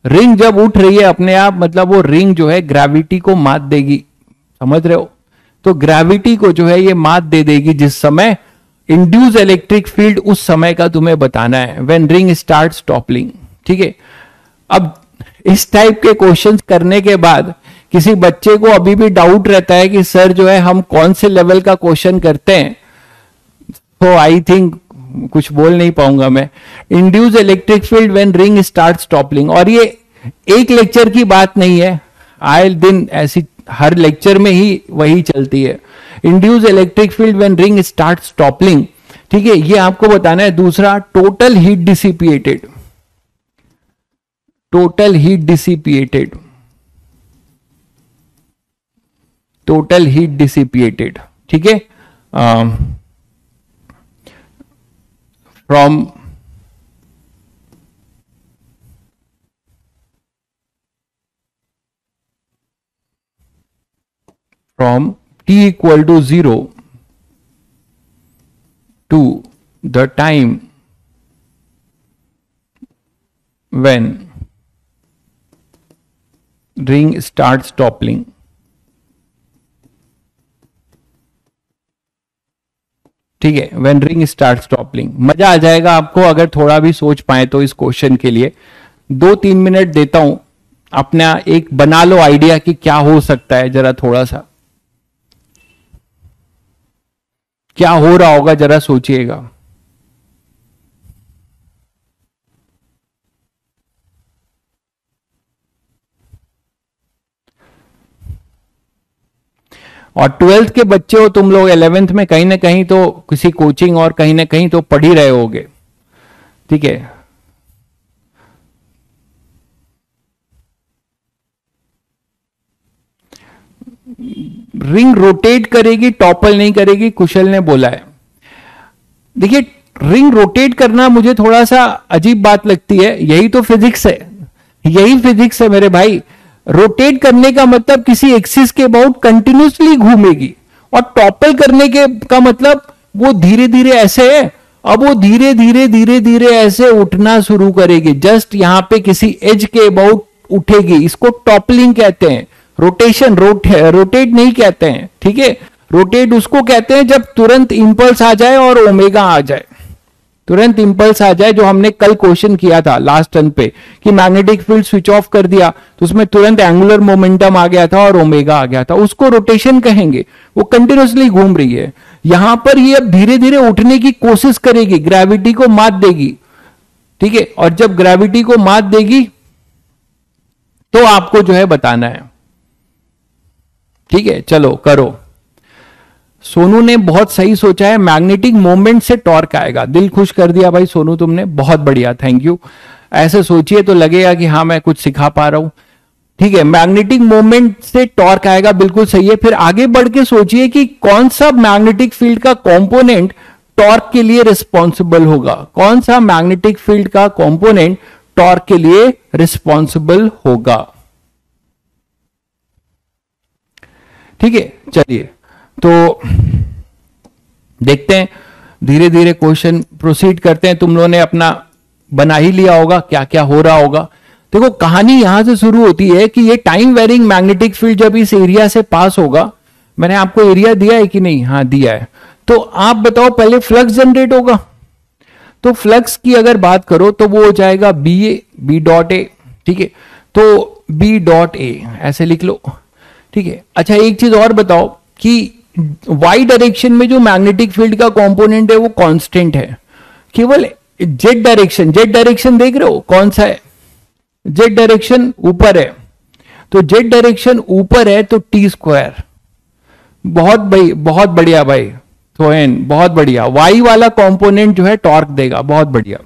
रिंग जब उठ रही है अपने आप, मतलब वो रिंग जो है ग्रेविटी को मात देगी, समझ रहे हो? तो ग्रेविटी को जो है ये मात दे देगी जिस समय इंड्यूस इलेक्ट्रिक फील्ड, उस समय का तुम्हें बताना है, व्हेन रिंग स्टार्ट्स टॉपलिंग। ठीक है, अब इस टाइप के क्वेश्चंस करने के बाद किसी बच्चे को अभी भी डाउट रहता है कि सर जो है हम कौन से लेवल का क्वेश्चन करते हैं, तो आई थिंक कुछ बोल नहीं पाऊंगा मैं। Induce electric field when ring starts toppling, और ये एक लेक्चर की बात नहीं है, आए दिन ऐसी हर लेक्चर में ही वही चलती है। Induce electric field when ring starts toppling, ठीक है, ये आपको बताना है। दूसरा, total heat dissipated, total heat dissipated, total heat dissipated, ठीक है, from t equal to 0 to the time when ring starts toppling। ठीक है, व्हेन रिंग स्टार्ट्स टॉपलिंग। मजा आ जाएगा आपको अगर थोड़ा भी सोच पाए तो। इस क्वेश्चन के लिए 2-3 मिनट देता हूं, अपना एक बना लो आइडिया कि क्या हो सकता है, जरा थोड़ा सा क्या हो रहा होगा, जरा सोचिएगा। और 12th के बच्चे हो तुम लोग, 11th में कहीं ना कहीं तो किसी कोचिंग और कहीं ना कहीं तो पढ़ ही रहे होगे। ठीक है, रिंग रोटेट करेगी, टॉपल नहीं करेगी, कुशल ने बोला है। देखिए, रिंग रोटेट करना मुझे थोड़ा सा अजीब बात लगती है, यही तो फिजिक्स है, यही फिजिक्स है मेरे भाई। रोटेट करने का मतलब किसी एक्सिस के अबाउट कंटिन्यूसली घूमेगी, और टॉपल करने के का मतलब वो धीरे धीरे ऐसे है अब वो धीरे धीरे धीरे धीरे ऐसे उठना शुरू करेगी, जस्ट यहां पे किसी एज के अबाउट उठेगी। इसको टॉपलिंग कहते हैं। रोटेशन, रोटेट नहीं कहते हैं, ठीक है। रोटेट उसको कहते हैं जब तुरंत इंपल्स आ जाए और ओमेगा आ जाए, तुरंत इंपल्स आ जाए। जो हमने कल क्वेश्चन किया था लास्ट टर्न पे कि मैग्नेटिक फील्ड स्विच ऑफ कर दिया तो उसमें तुरंत एंगुलर मोमेंटम आ गया था और ओमेगा आ गया था, उसको रोटेशन कहेंगे। वो कंटिन्यूअसली घूम रही है। यहां पर ये अब धीरे धीरे उठने की कोशिश करेगी, ग्रेविटी को मात देगी, ठीक है। और जब ग्रेविटी को मात देगी तो आपको जो है बताना है, ठीक है। चलो करो। सोनू ने बहुत सही सोचा है, मैग्नेटिक मोमेंट से टॉर्क आएगा। दिल खुश कर दिया भाई सोनू तुमने, बहुत बढ़िया, थैंक यू। ऐसे सोचिए तो लगेगा कि हाँ मैं कुछ सिखा पा रहा हूं, ठीक है। मैग्नेटिक मोमेंट से टॉर्क आएगा, बिल्कुल सही है। फिर आगे बढ़ के सोचिए कि कौन सा मैग्नेटिक फील्ड का कंपोनेंट टॉर्क के लिए रिस्पॉन्सिबल होगा, कौन सा मैग्नेटिक फील्ड का कंपोनेंट टॉर्क के लिए रिस्पॉन्सिबल होगा, ठीक है। चलिए तो देखते हैं, धीरे धीरे क्वेश्चन प्रोसीड करते हैं। तुम लोगों ने अपना बना ही लिया होगा क्या क्या हो रहा होगा। देखो कहानी यहां से शुरू होती है कि ये टाइम वेरिंग मैग्नेटिक फील्ड जब इस एरिया से पास होगा, मैंने आपको एरिया दिया है कि नहीं, हाँ दिया है। तो आप बताओ पहले फ्लक्स जनरेट होगा। तो फ्लक्स की अगर बात करो तो वो हो जाएगा बी डॉट ए, ठीक है। तो बी डॉट ए ऐसे लिख लो, ठीक है। अच्छा एक चीज और बताओ कि वाई डायरेक्शन में जो मैग्नेटिक फील्ड का कंपोनेंट है वो कांस्टेंट है, केवल जेड डायरेक्शन देख रहे हो कौन सा है, जेड डायरेक्शन ऊपर है। तो जेड डायरेक्शन ऊपर है तो टी स्क्वायर, बहुत भाई बहुत बढ़िया भाई थोएन, बहुत बढ़िया। वाई वाला कंपोनेंट जो है टॉर्क देगा, बहुत बढ़िया।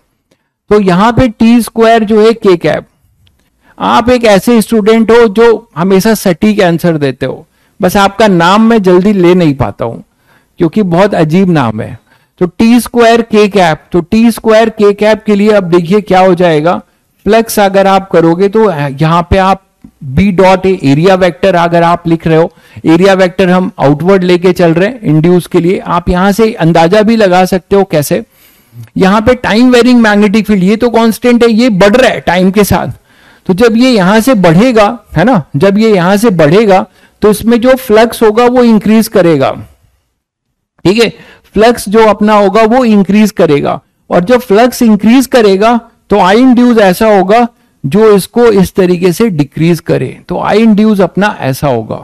तो यहां पे टी स्क्वायर जो है के कैप। आप एक ऐसे स्टूडेंट हो जो हमेशा सटीक आंसर देते हो, बस आपका नाम मैं जल्दी ले नहीं पाता हूं क्योंकि बहुत अजीब नाम है। तो टी स्क्वायर के कैप, तो टी स्क्वायर के कैप के लिए अब देखिए क्या हो जाएगा। फ्लक्स अगर आप करोगे तो यहां पे आप बी डॉट एरिया वेक्टर अगर आप लिख रहे हो, एरिया वेक्टर हम आउटवर्ड लेके चल रहे हैं इंड्यूस के लिए। आप यहां से अंदाजा भी लगा सकते हो कैसे। यहां पे टाइम वेरिंग मैग्नेटिक फील्ड, ये तो कांस्टेंट है, ये बढ़ रहा है टाइम के साथ। तो जब ये यहां से बढ़ेगा, है ना, जब ये यहां से बढ़ेगा तो इसमें जो फ्लक्स होगा वो इंक्रीज करेगा, ठीक है। फ्लक्स जो अपना होगा वो इंक्रीज करेगा, और जब फ्लक्स इंक्रीज करेगा तो आई इंड्यूस ऐसा होगा जो इसको इस तरीके से डिक्रीज करे। तो आई इंड्यूस अपना ऐसा होगा।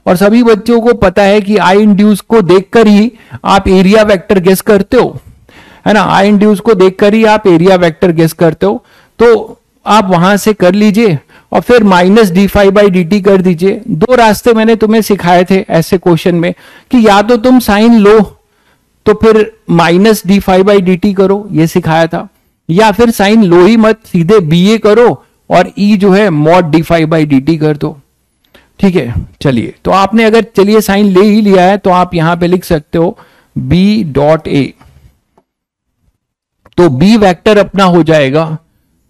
और सभी बच्चों को पता है कि आई इंड्यूस को देखकर ही आप एरिया वेक्टर गेस करते हो, है ना। आई इंड्यूस को देखकर ही आप एरिया वेक्टर गेस करते हो। तो आप वहां से कर लीजिए और फिर minus D phi by D T कर दीजिए। दो रास्ते मैंने तुम्हें सिखाए थे ऐसे क्वेश्चन में कि या तो तुम साइन लो तो फिर minus D phi by D T करो, ये सिखाया था, या फिर साइन लो ही मत, सीधे बी ए करो और ई जो है mod D phi by D T कर दो, ठीक है। चलिए तो आपने अगर चलिए साइन ले ही लिया है तो आप यहां पे लिख सकते हो बी डॉट ए। तो बी वेक्टर अपना हो जाएगा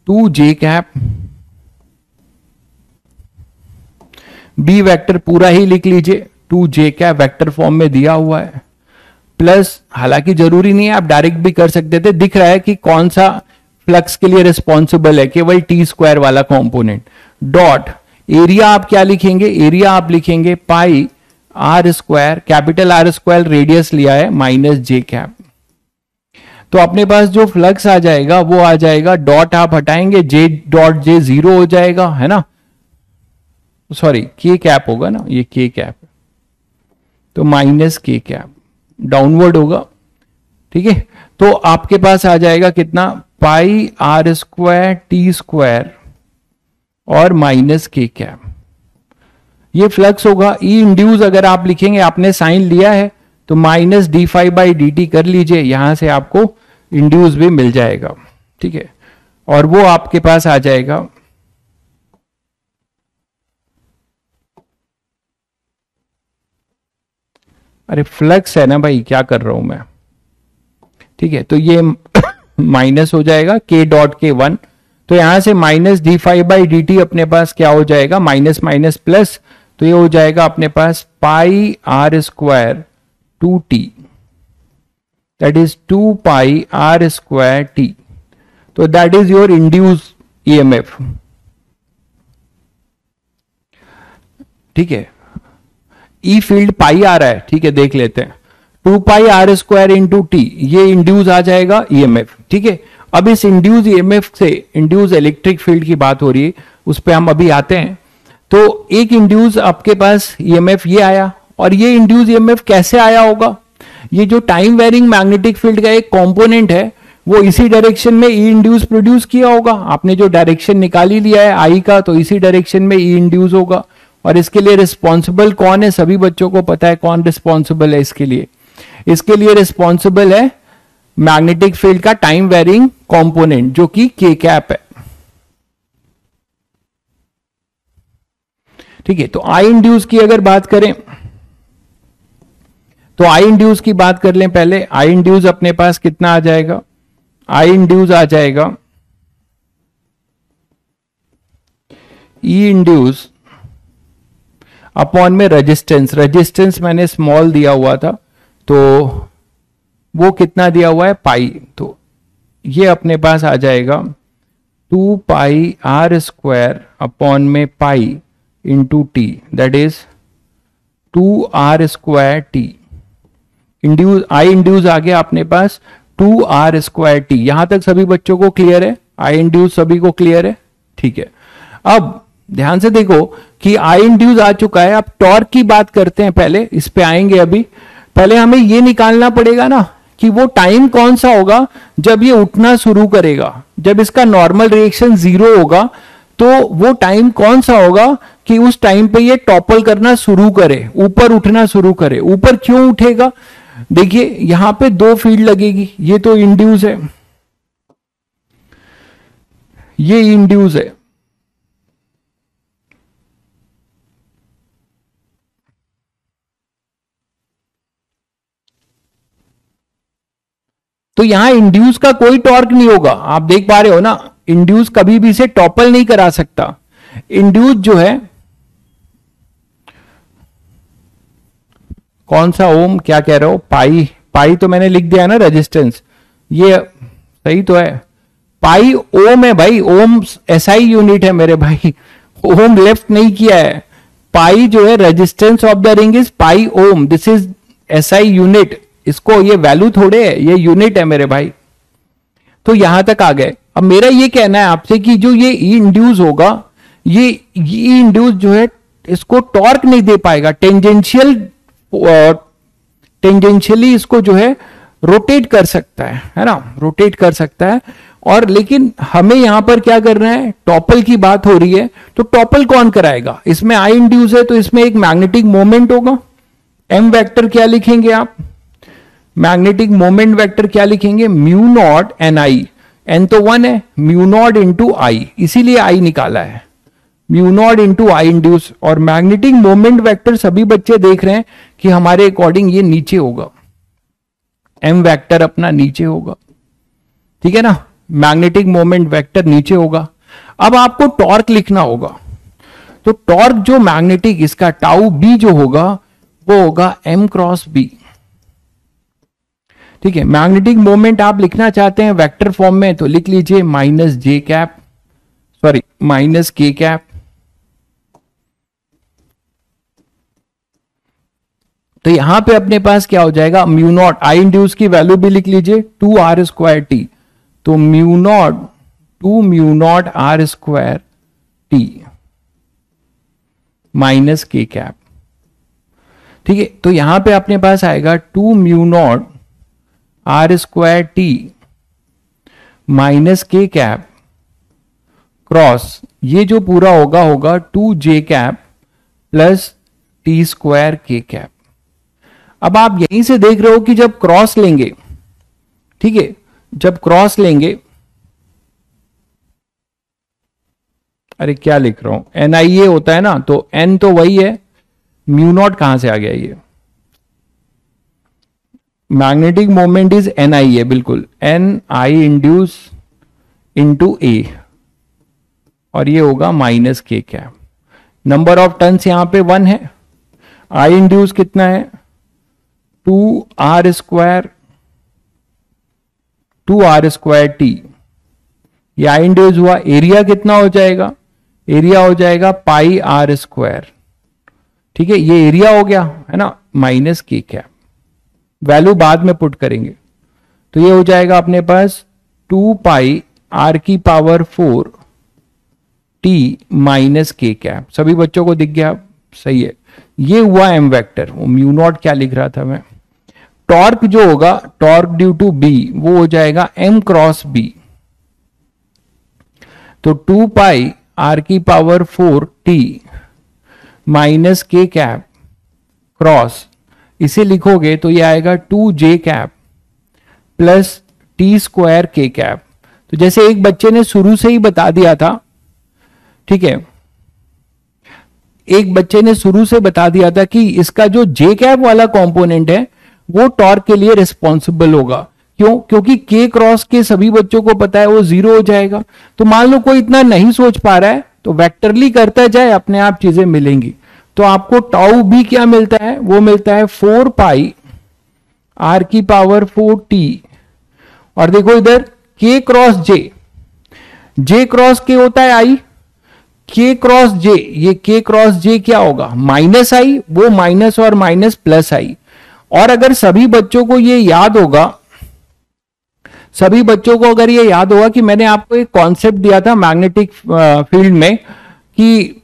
2j कैप, बी वेक्टर पूरा ही लिख लीजिए, 2j कैप वेक्टर फॉर्म में दिया हुआ है, प्लस, हालांकि जरूरी नहीं है, आप डायरेक्ट भी कर सकते थे। दिख रहा है कि कौन सा फ्लक्स के लिए रिस्पॉन्सिबल है, केवल टी स्क्वायर वाला कंपोनेंट। डॉट एरिया आप क्या लिखेंगे, एरिया आप लिखेंगे pi R square, capital R square radius लिया है, माइनस जे कैप। तो अपने पास जो फ्लक्स आ जाएगा वो आ जाएगा, डॉट आप हटाएंगे, जे डॉट जे 0 हो जाएगा, है ना, सॉरी के कैप होगा ना, ये के कैप, तो माइनस के कैप डाउनवर्ड होगा, ठीक है। तो आपके पास आ जाएगा कितना, पाई आर स्क्वायर टी स्क्वायर और माइनस के कैप, ये फ्लक्स होगा। ई इंड्यूस अगर आप लिखेंगे, आपने साइन लिया है तो minus D phi by D T कर लीजिए, यहां से आपको इंड्यूस भी मिल जाएगा, ठीक है। और वो आपके पास आ जाएगा अरे फ्लक्स है ना भाई, क्या कर रहा हूं मैं, ठीक है। तो ये माइनस हो जाएगा के डॉट के 1, तो यहां से minus D five by D T अपने पास क्या हो जाएगा, माइनस माइनस प्लस, तो ये हो जाएगा अपने पास pi R square 2t, that is 2 pi R square T. तो that is your induce EMF. ठीक है, ई फील्ड पाई आ रहा है, ठीक है, देख लेते हैं। 2 pi R square into T, ये इंड्यूस आ जाएगा ईएमएफ। ठीक है, अब इस इंड्यूस ईएमएफ से इंड्यूस इलेक्ट्रिक फील्ड की बात हो रही है, उस पर हम अभी आते हैं। तो एक इंड्यूस आपके पास ईएमएफ ये आया, और ये इंड्यूस ईएमएफ कैसे आया होगा? ये जो टाइम वेरिंग मैग्नेटिक फील्ड का एक कंपोनेंट है, वो इसी डायरेक्शन में ई इंड्यूस प्रोड्यूस किया होगा। आपने जो डायरेक्शन निकाली लिया है आई का, तो इसी डायरेक्शन में ई इंड्यूस होगा। और इसके लिए रिस्पॉन्सिबल कौन है? सभी बच्चों को पता है कौन रिस्पॉन्सिबल है इसके लिए। इसके लिए रिस्पॉन्सिबल है मैग्नेटिक फील्ड का टाइम वेरिंग कंपोनेंट, जो कि के कैप है। ठीक है, तो आई इंड्यूस की अगर बात करें, तो आई इंड्यूस की बात कर लें पहले। आई इंड्यूस अपने पास कितना आ जाएगा? आई इंड्यूस आ जाएगा ई इंड्यूस अपॉन में रेजिस्टेंस। रेजिस्टेंस मैंने स्मॉल दिया हुआ था, तो वो कितना दिया हुआ है? पाई। तो ये अपने पास आ जाएगा 2 पाई आर स्क्वायर अपॉन में pi into T, that is 2 R square T. Induce I induce आ गया अपने पास 2 आर स्क्वायर टी। यहां तक सभी बच्चों को क्लियर है? आई इंड्यूस सभी को क्लियर है? ठीक है, अब ध्यान से देखो कि आई इंड्यूस आ चुका है। अब टॉर्क की बात करते हैं, पहले इस पे आएंगे। अभी पहले हमें ये निकालना पड़ेगा ना कि वो टाइम कौन सा होगा जब ये उठना शुरू करेगा। जब इसका नॉर्मल रिएक्शन 0 होगा, तो वो टाइम कौन सा होगा कि उस टाइम पे ये टॉपल करना शुरू करे, ऊपर उठना शुरू करे। ऊपर क्यों उठेगा? देखिए यहां पे 2 फील्ड लगेगी, ये तो इंड्यूस है, ये इंड्यूस है। तो यहां इंड्यूस का कोई टॉर्क नहीं होगा। आप देख पा रहे हो ना, इंड्यूस कभी भी इसे टॉपल नहीं करा सकता। इंड्यूस जो है, कौन सा ओम, क्या कह रहे हो? पाई। पाई तो मैंने लिख दिया ना, रेजिस्टेंस, ये सही तो है। पाई ओम है भाई, ओम एसआई यूनिट है मेरे भाई, ओम लेफ्ट नहीं किया है। पाई जो है resistance of the ring is pi ohm, this is SI unit. इसको ये वैल्यू थोड़े है, ये यूनिट है मेरे भाई। तो यहां तक आ गए। अब मेरा ये कहना है आपसे कि जो ये ई इंड्यूस होगा, ये ई इंड्यूस जो है इसको टॉर्क नहीं दे पाएगा। टेंजेंशियली इसको जो है रोटेट कर सकता है ना, रोटेट कर सकता है। और लेकिन हमें यहां पर क्या करना है? टॉपल की बात हो रही है, तो टॉपल कौन कराएगा? इसमें आई इंड्यूस है, तो इसमें एक मैग्नेटिक मोमेंट होगा। एम वेक्टर क्या लिखेंगे आप? मैग्नेटिक मोमेंट वेक्टर क्या लिखेंगे? Mu naught N I. N तो 1 है, म्यू नॉट इंटू आई, इसीलिए आई निकाला है, mu not into I induce. और मैग्नेटिक मोमेंट वेक्टर सभी बच्चे देख रहे हैं कि हमारे अकॉर्डिंग ये नीचे होगा, एम वेक्टर अपना नीचे होगा। ठीक है ना, मैग्नेटिक मोमेंट वेक्टर नीचे होगा। अब आपको टॉर्क लिखना होगा, तो टॉर्क जो मैग्नेटिक इसका टाउ बी जो होगा, वो होगा एम क्रॉस बी। ठीक है, मैग्नेटिक मोमेंट आप लिखना चाहते हैं वेक्टर फॉर्म में, तो लिख लीजिए minus J cap, sorry minus K cap. तो यहां पे अपने पास क्या हो जाएगा? म्यू नॉट, आई इंड्यूस की वैल्यू भी लिख लीजिए 2 आर स्क्वायर टी। तो mu naught 2 mu naught R square T minus K cap. ठीक है, तो यहां पे अपने पास आएगा 2 mu naught R square T minus K cap cross, ये जो पूरा होगा 2 J cap plus T square के कैप। अब आप यहीं से देख रहे हो कि जब क्रॉस लेंगे, ठीक है, जब क्रॉस लेंगे, अरे क्या लिख रहा हूं, एन आई ए होता है ना, तो एन तो वही है, म्यू नॉट कहां से आ गया? ये मैग्नेटिक मोमेंट इज एन आई ए, बिल्कुल एन आई इंड्यूस इंटू ए, और ये होगा minus K cap. Number of turns यहां पे 1 है। आई इंड्यूस कितना है? 2 आर स्क्वायर 2r²t। ये आई इंड्यूस हुआ, एरिया कितना हो जाएगा, एरिया हो जाएगा πr²। ठीक है, ये एरिया हो गया है ना, माइनस k कैप, वैल्यू बाद में पुट करेंगे। तो ये हो जाएगा अपने पास 2πr⁴ t minus k cap. सभी बच्चों को दिख गया, सही है। ये हुआ m वेक्टर, वो म्यू नॉट क्या लिख रहा था मैं। टॉर्क जो होगा, टॉर्क ड्यू टू b, वो हो जाएगा m क्रॉस b। तो 2πr⁴ t minus k cap cross, इसे लिखोगे तो ये आएगा 2j cap plus t² k cap. तो जैसे एक बच्चे ने शुरू से ही बता दिया था, ठीक है, एक बच्चे ने शुरू से बता दिया था कि इसका जो जे कैप वाला कंपोनेंट है वो टॉर्क के लिए रिस्पॉन्सिबल होगा। क्यों? क्योंकि के क्रॉस के सभी बच्चों को पता है वो 0 हो जाएगा। तो मान लो कोई इतना नहीं सोच पा रहा है तो वेक्टरली करता जाए, अपने आप चीजें मिलेंगी। तो आपको टाउ भी क्या मिलता है, वो मिलता है 4πr⁴t। और देखो इधर के क्रॉस जे, जे क्रॉस के होता है आई, के क्रॉस जे, ये के क्रॉस जे क्या होगा, माइनस आई, वो माइनस और माइनस प्लस आई। और अगर सभी बच्चों को ये याद होगा, सभी बच्चों को अगर ये याद होगा कि मैंने आपको एक कॉन्सेप्ट दिया था मैग्नेटिक फील्ड में कि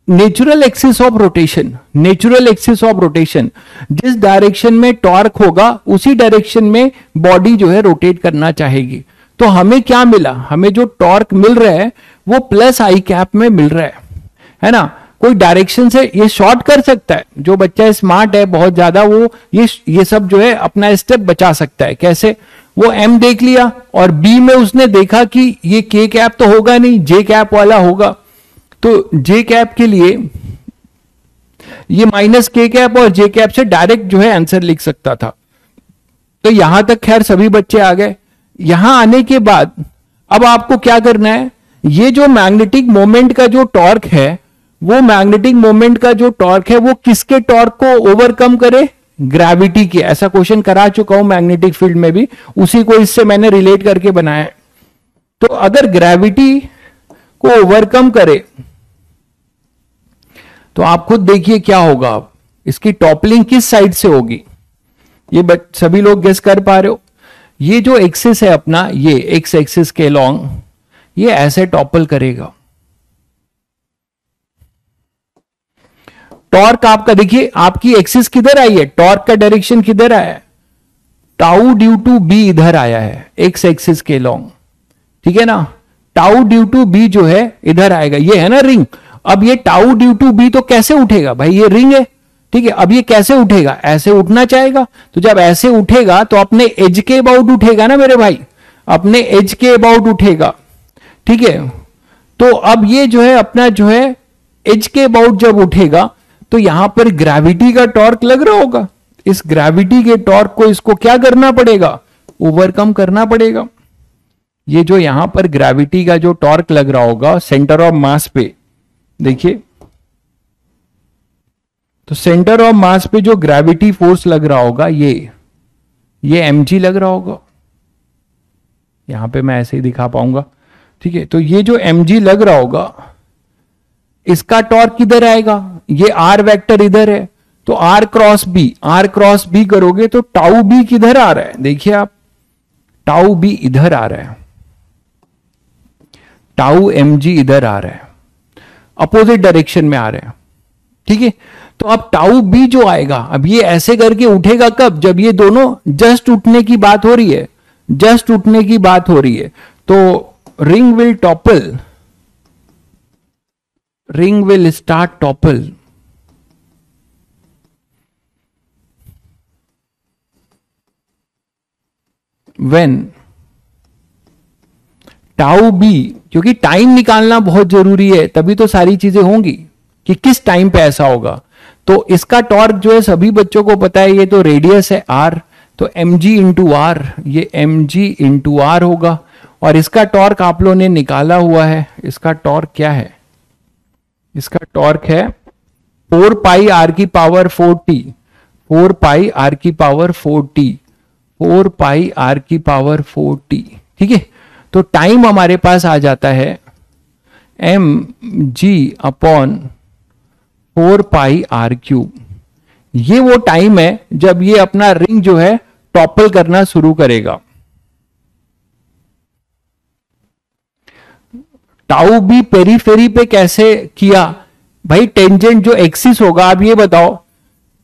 natural axis of rotation, natural axis of rotation, जिस डायरेक्शन में टॉर्क होगा उसी डायरेक्शन में बॉडी जो है रोटेट करना चाहेगी। तो हमें क्या मिला, हमें जो टॉर्क मिल रहा है वो प्लस आई कैप में मिल रहा है ना। कोई डायरेक्शन से ये शॉर्ट कर सकता है, जो बच्चा स्मार्ट है बहुत ज्यादा, वो ये सब जो है अपना स्टेप बचा सकता है। कैसे? वो एम देख लिया और बी में उसने देखा कि ये के कैप तो होगा नहीं, जे कैप वाला होगा। तो जे कैप के लिए ये माइनस के कैप और जे कैप से डायरेक्ट जो है आंसर लिख सकता था। तो यहां तक खैर सभी बच्चे आ गए। यहां आने के बाद अब आपको क्या करना है, ये जो मैग्नेटिक मोमेंट का जो टॉर्क है, वो मैग्नेटिक मोमेंट का जो टॉर्क है वो किसके टॉर्क को ओवरकम करे, ग्रेविटी के। ऐसा क्वेश्चन करा चुका हूं मैग्नेटिक फील्ड में भी, उसी को इससे मैंने रिलेट करके बनाया है। तो अगर ग्रेविटी को ओवरकम करे तो आप खुद देखिए क्या होगा। अब इसकी टॉपलिंग किस साइड से होगी, ये सभी लोग गेस कर पा रहे हो। ये जो एक्सिस है अपना, ये एक्स एक्सिस के लॉन्ग, ये ऐसे टॉपल करेगा। टॉर्क आपका देखिए, आपकी एक्सिस किधर आई है, टॉर्क का डायरेक्शन किधर आया है, टाउ ड्यू टू बी इधर आया है, एक्स एक्सिस के लॉन्ग, ठीक है ना। टाउ ड्यू टू बी जो है इधर आएगा, ये है ना रिंग। अब ये टाउ ड्यू टू बी तो कैसे उठेगा भाई, ये रिंग है, ठीक है। अब ये कैसे उठेगा, ऐसे उठना चाहेगा। तो जब ऐसे उठेगा तो अपने एज के अबाउट उठेगा ना मेरे भाई, अपने एज के अबाउट उठेगा, ठीक है। तो अब ये जो है अपना जो है एज के अबाउट जब उठेगा तो यहां पर ग्रेविटी का टॉर्क लग रहा होगा। इस ग्रेविटी के टॉर्क को इसको क्या करना पड़ेगा, ओवरकम करना पड़ेगा। ये जो यहां पर ग्रेविटी का जो टॉर्क लग रहा होगा सेंटर ऑफ मास पे, देखिए, तो सेंटर ऑफ मास पे जो ग्रेविटी फोर्स लग रहा होगा ये mg लग रहा होगा। यहां पे मैं ऐसे ही दिखा पाऊंगा, ठीक है। तो ये जो mg लग रहा होगा, इसका टॉर्क किधर आएगा, ये r वेक्टर इधर है, तो r क्रॉस बी करोगे तो टाउ बी किधर आ रहा है, देखिए आप, टाउ बी इधर आ रहा है, टाउ mg इधर आ रहा है, अपोजिट डायरेक्शन में आ रहे हैं, ठीक है। तो अब टाउ बी जो आएगा, अब ये ऐसे करके उठेगा कब, जब ये दोनों जस्ट उठने की बात हो रही है, जस्ट उठने की बात हो रही है। तो ring will topple, ring will start topple when tau B, क्योंकि टाइम निकालना बहुत जरूरी है, तभी तो सारी चीजें होंगी कि किस टाइम पे ऐसा होगा। तो इसका टॉर्क जो है सभी बच्चों को पता है, ये तो रेडियस है r, तो mg इंटू आर, ये mg इंटू आर होगा। और इसका टॉर्क आप लोगों ने निकाला हुआ है, इसका टॉर्क क्या है, इसका टॉर्क है 4πr⁴t, 4πr⁴t, 4 पाई आर की पावर 4t। ठीक है, तो टाइम हमारे पास आ जाता है mg upon 4 pi R cube. ये वो टाइम है जब ये अपना रिंग जो है टॉपल करना शुरू करेगा। टाउ बी पेरीफेरी पे कैसे किया भाई? टेंजेंट जो एक्सिस होगा, आप ये बताओ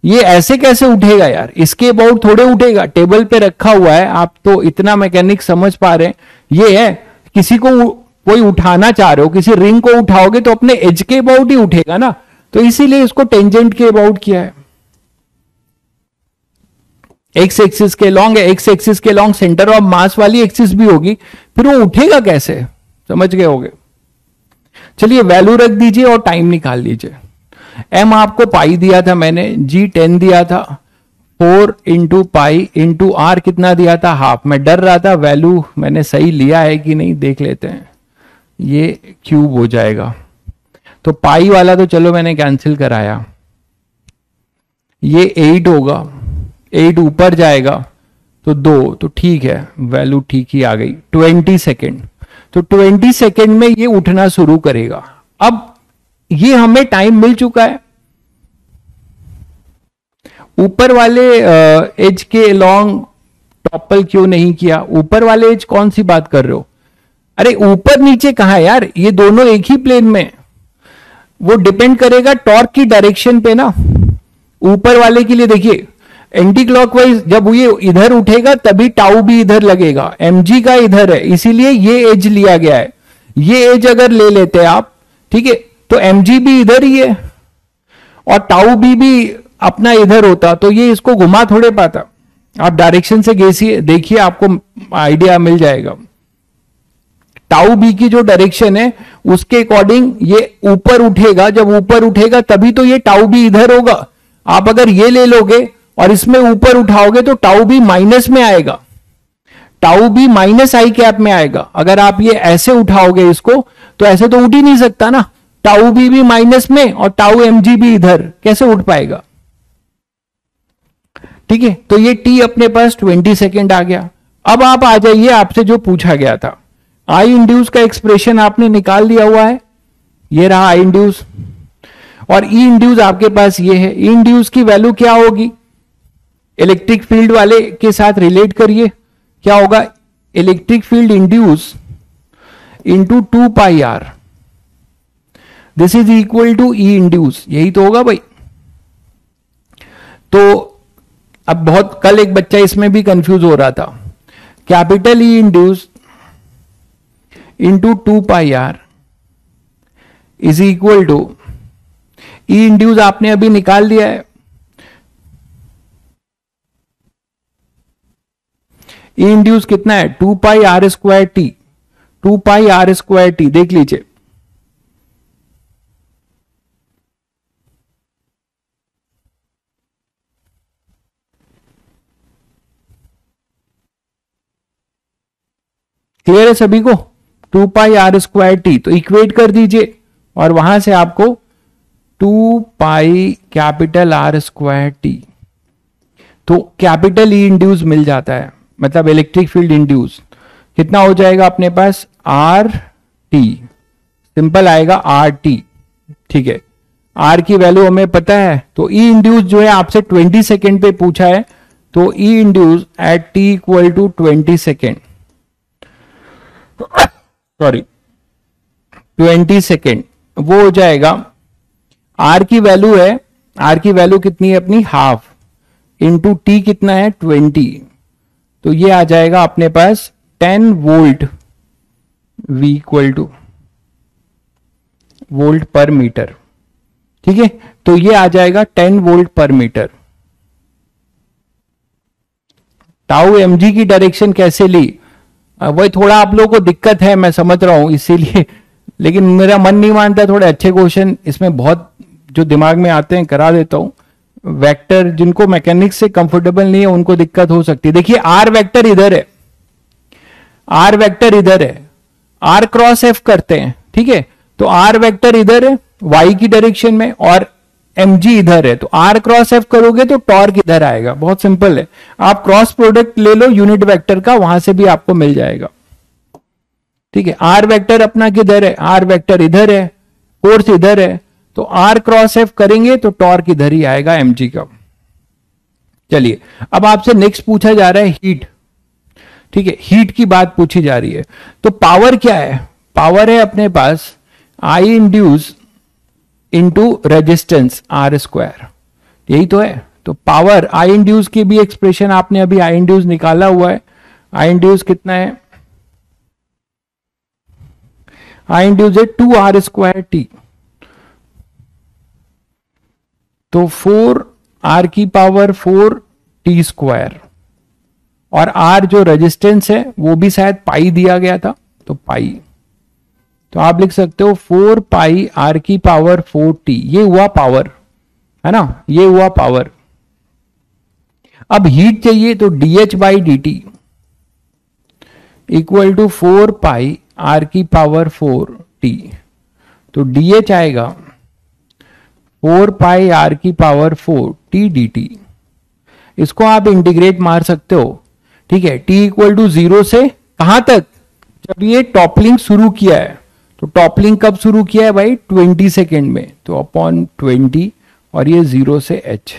ये ऐसे कैसे उठेगा यार? इसके अबाउट थोड़े उठेगा, टेबल पे रखा हुआ है। आप तो इतना मैकेनिक समझ पा रहे हैं। ये है किसी को कोई उठाना चाह रहे हो, किसी रिंग को उठाओगे तो अपने एज के अबाउट ही उठेगा ना, तो इसीलिए इसको टेंजेंट के अबाउट किया है। एक्स एक्सिस के लॉन्ग है, एक्स एक्सिस के लॉन्ग सेंटर ऑफ मास वाली एक्सिस भी होगी, फिर वो उठेगा कैसे? समझ गए होगे। चलिए वैल्यू रख दीजिए और टाइम निकाल लीजिए। एम आपको पाई दिया था मैंने, जी 10 दिया था, 4 इंटू पाई इंटू आर कितना दिया था? हाफ। मैं डर रहा था वैल्यू मैंने सही लिया है कि नहीं, देख लेते हैं। ये क्यूब हो जाएगा, तो पाई वाला तो चलो मैंने कैंसिल कराया। ये 8 होगा, 8 ऊपर जाएगा तो 2, तो ठीक है, वैल्यू ठीक ही आ गई। 20 सेकेंड, तो 20 सेकेंड में ये उठना शुरू करेगा। अब ये हमें टाइम मिल चुका है। ऊपर वाले एज के लॉन्ग टॉपल क्यों नहीं किया? ऊपर वाले एज कौन सी बात कर रहे हो? अरे ऊपर नीचे कहां है यार, ये दोनों एक ही प्लेन में। वो डिपेंड करेगा टॉर्क की डायरेक्शन पे ना। ऊपर वाले के लिए देखिए एंटी क्लॉकवाइज जब ये इधर उठेगा तभी टाउ भी इधर लगेगा, mg का इधर है, इसीलिए ये एज लिया गया है। ये एज अगर ले लेते हैं आप, ठीक है, तो mg भी इधर ही है और टाउ भी अपना इधर होता तो ये इसको घुमा थोड़े पाता। आप डायरेक्शन से देखिए आपको आइडिया मिल जाएगा। टाउ बी की जो डायरेक्शन है उसके अकॉर्डिंग ये ऊपर उठेगा, जब ऊपर उठेगा तभी तो ये टाउ बी इधर होगा। आप अगर ये ले लोगे और इसमें ऊपर उठाओगे तो टाउ बी माइनस में आएगा, tau B minus I cap में आएगा। अगर आप ये ऐसे उठाओगे इसको तो ऐसे तो उठ ही नहीं सकता ना, टाउ बी भी माइनस में और टाउ mg भी इधर, कैसे उठ पाएगा? ठीक है, तो ये t अपने पास 20 सेकेंड आ गया। अब आप आ जाइए, आपसे जो पूछा गया था आई इंड्यूस का एक्सप्रेशन आपने निकाल दिया हुआ है, ये रहा आई इंड्यूस, और ई इंड्यूस आपके पास ये है। ई इंड्यूस की वैल्यू क्या होगी? इलेक्ट्रिक फील्ड वाले के साथ रिलेट करिए, क्या होगा? Electric field induce into 2 pi R, this is equal to E induce, यही तो होगा भाई। तो अब बहुत, कल एक बच्चा इसमें भी कंफ्यूज हो रहा था, capital E induce into 2 pi R is equal to, E induce आपने अभी निकाल दिया है, ई इंड्यूस कितना है? 2 pi R square T, 2 pi R square T, देख लीजिए। क्लियर है सभी को? 2 पाई आर स्क्वायर टी, तो इक्वेट कर दीजिए और वहां से आपको 2 pi capital R square T, तो कैपिटल ई इंड्यूस मिल जाता है, मतलब इलेक्ट्रिक फील्ड इंड्यूस कितना हो जाएगा अपने पास? आर टी, सिंपल आएगा आर टी। ठीक है, आर की वैल्यू हमें पता है, तो ई इंड्यूस जो है आपसे 20 सेकेंड पे पूछा है, तो E induce at T equal to 20 second, sorry 20 second, वो हो जाएगा। आर की वैल्यू है, आर की वैल्यू कितनी है अपनी? हाफ, इंटू टी कितना है? 20, तो ये आ जाएगा अपने पास 10 volt, V equal two volt पर मीटर। ठीक है, तो ये आ जाएगा 10 वोल्ट पर मीटर। टाउ mg की डायरेक्शन कैसे ली? वही थोड़ा आप लोगों को दिक्कत है, मैं समझ रहा हूं, इसीलिए, लेकिन मेरा मन नहीं मानता, थोड़े अच्छे क्वेश्चन इसमें बहुत जो दिमाग में आते हैं करा देता हूं। वेक्टर जिनको मैकेनिक्स से कंफर्टेबल नहीं है उनको दिक्कत हो सकती है। देखिए आर वेक्टर इधर है, आर वेक्टर इधर है, आर क्रॉस एफ करते हैं, ठीक है, तो आर वेक्टर इधर है वाई की डायरेक्शन में, और mg इधर है, तो r क्रॉस f करोगे तो टॉर्क इधर आएगा। बहुत सिंपल है, आप क्रॉस प्रोडक्ट ले लो यूनिट वेक्टर का, वहां से भी आपको मिल जाएगा। ठीक है, r वेक्टर अपना किधर है, r वेक्टर इधर है, फोर्स इधर है, तो r क्रॉस f करेंगे तो टॉर्क इधर ही आएगा mg का। चलिए अब आपसे नेक्स्ट पूछा जा रहा है हीट। ठीक है, हीट की बात पूछी जा रही है। तो पावर क्या है, पावर है अपने पास I induce into resistance R square, यही तो है। तो पावर आई इंड्यूस की भी एक्सप्रेशन आपने अभी आई इंड्यूस निकाला हुआ है। आई इंड्यूस कितना है, आई इंड्यूस है 2r स्क्वायर टी, तो 4r की पावर 4 टी स्क्वायर, और r जो रेजिस्टेंस है वो भी शायद पाई दिया गया था, तो पाई, तो आप लिख सकते हो 4 पाई r की पावर 4t, ये हुआ पावर, है ना, ये हुआ पावर। अब हीट चाहिए तो dh by D T equal to 4 pi r की पावर 4t, तो dh आएगा 4 पाई r की पावर 4t dt। इसको आप इंटीग्रेट मार सकते हो। ठीक है, t इक्वल टू 0 से कहां तक, जब ये टॉपलिंग शुरू किया है, तो टॉपलिंग कब शुरू किया है भाई, 20 सेकेंड में, तो अपॉन 20, और ये 0 से h,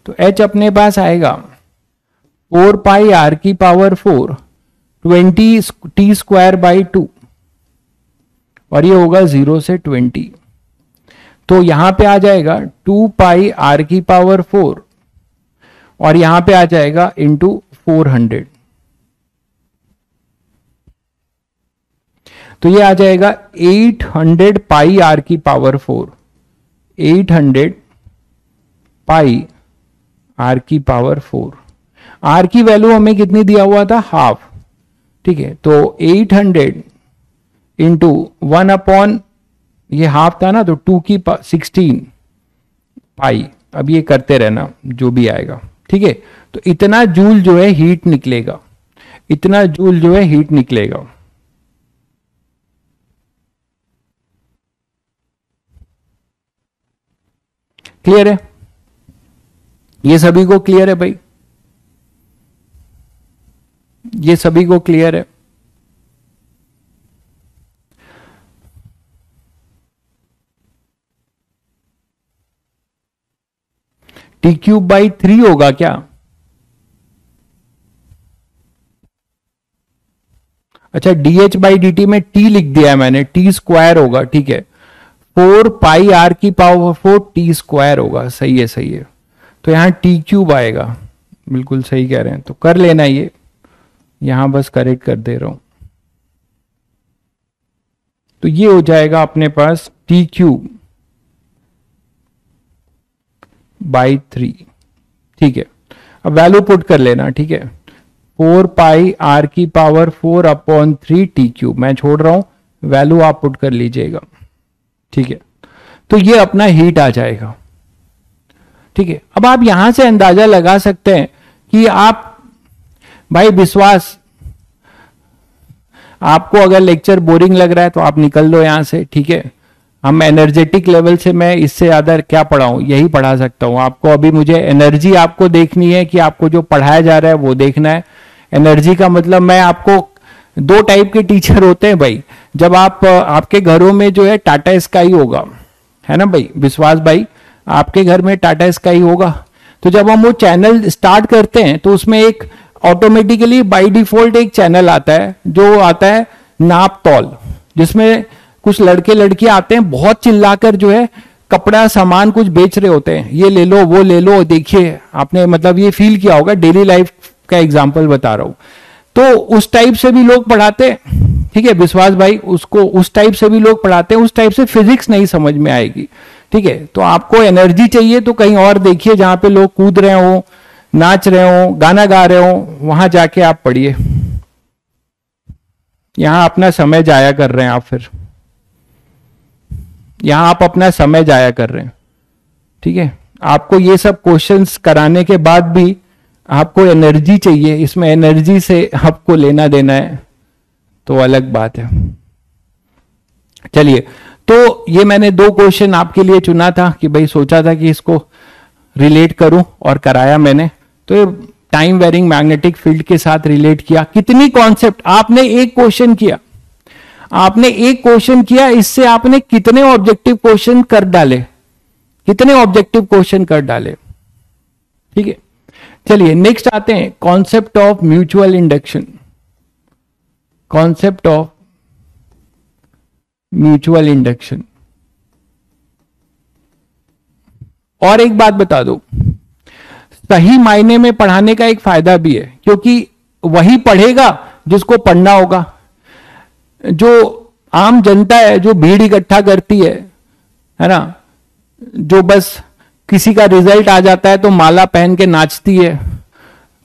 तो h अपने पास आएगा 4 पाई r की पावर 4 20 t स्क्वायर बाई 2, और ये होगा 0 से 20, तो यहां पे आ जाएगा 2 पाई r की पावर 4, और यहां पे आ जाएगा इंटू 400, तो ये आ जाएगा 800 पाई r की पावर 4, 800 पाई r की पावर 4। r की वैल्यू हमें कितनी दिया हुआ था, हाफ। ठीक है, तो 800 इंटू 1 अपॉन, ये हाफ था ना, तो 2 की 16 पाई, अब ये करते रहना जो भी आएगा। ठीक है, तो इतना जूल जो है हीट निकलेगा, इतना जूल जो है हीट निकलेगा। क्लियर है, ये सभी को क्लियर है भाई, ये सभी को क्लियर है। टी क्यूब बाई 3 होगा क्या, अच्छा डी बाई डी टी में टी लिख दिया है मैंने, टी स्क्वायर होगा। ठीक है, 4 पाई r की पावर 4 टी स्क्वायर होगा, सही है सही है, तो यहां टी क्यूब आएगा, बिल्कुल सही कह रहे हैं, तो कर लेना, ये यहां बस करेक्ट कर दे रहा हूं, तो ये हो जाएगा अपने पास टी क्यूब बाई 3। ठीक है, अब वैल्यू पुट कर लेना। ठीक है, 4 पाई r की पावर 4 अपॉन 3 टी क्यूब, मैं छोड़ रहा हूं, वैल्यू आप पुट कर लीजिएगा। ठीक है, तो ये अपना हीट आ जाएगा। ठीक है, अब आप यहां से अंदाजा लगा सकते हैं कि आप, भाई विश्वास, आपको अगर लेक्चर बोरिंग लग रहा है तो आप निकल लो यहां से। ठीक है, हम एनर्जेटिक लेवल से, मैं इससे ज्यादा क्या पढ़ाऊं, यही पढ़ा सकता हूं आपको। अभी मुझे एनर्जी आपको देखनी है कि आपको जो पढ़ाया जा रहा है वो देखना है। एनर्जी का मतलब, मैं आपको, दो टाइप के टीचर होते हैं भाई। जब आप, आपके घरों में जो है टाटा स्काई होगा, है ना भाई विश्वास भाई, आपके घर में टाटा स्काई होगा, तो जब हम वो चैनल स्टार्ट करते हैं तो उसमें एक ऑटोमेटिकली बाय डिफॉल्ट एक चैनल आता है, जो आता है नाप तौल, जिसमें कुछ लड़के लड़कियां आते हैं, बहुत चिल्लाकर जो है कपड़ा सामान कुछ बेच रहे होते हैं, ये ले लो वो ले लो। देखिए आपने मतलब ये फील किया होगा, डेली लाइफ का एग्जांपल बता रहा हूं। तो उस टाइप से भी लोग पढ़ाते हैं। ठीक है विश्वास भाई, उसको उस टाइप से भी लोग पढ़ाते हैं। उस टाइप से फिजिक्स नहीं समझ में आएगी। ठीक है, तो आपको एनर्जी चाहिए तो कहीं और देखिए, जहां पे लोग कूद रहे हो, नाच रहे हो, गाना गा रहे हो, वहां जाके आप पढ़िए। यहां अपना समय जाया कर रहे हैं आप, फिर यहां आप अपना समय जाया कर रहे हैं। ठीक है, आपको ये सब क्वेश्चंस कराने के बाद भी आपको एनर्जी चाहिए, इसमें एनर्जी से आपको लेना देना है, तो अलग बात है। चलिए, तो ये मैंने दो क्वेश्चन आपके लिए चुना था कि भाई सोचा था कि इसको रिलेट करूं और कराया मैंने। तो ये टाइम वेरिंग मैग्नेटिक फील्ड के साथ रिलेट किया। कितनी कॉन्सेप्ट आपने एक क्वेश्चन किया, आपने एक क्वेश्चन किया, इससे आपने कितने ऑब्जेक्टिव क्वेश्चन कर डाले, कितने ऑब्जेक्टिव क्वेश्चन कर डाले। ठीक है, चलिए नेक्स्ट आते हैं concept of mutual induction. Concept of mutual induction. और एक बात बता दो, सही मायने में पढ़ाने का एक फायदा भी है, क्योंकि वही पढ़ेगा जिसको पढ़ना होगा। जो आम जनता है, जो भीड़ इकट्ठा करती है ना, जो बस किसी का रिजल्ट आ जाता है तो माला पहन के नाचती है,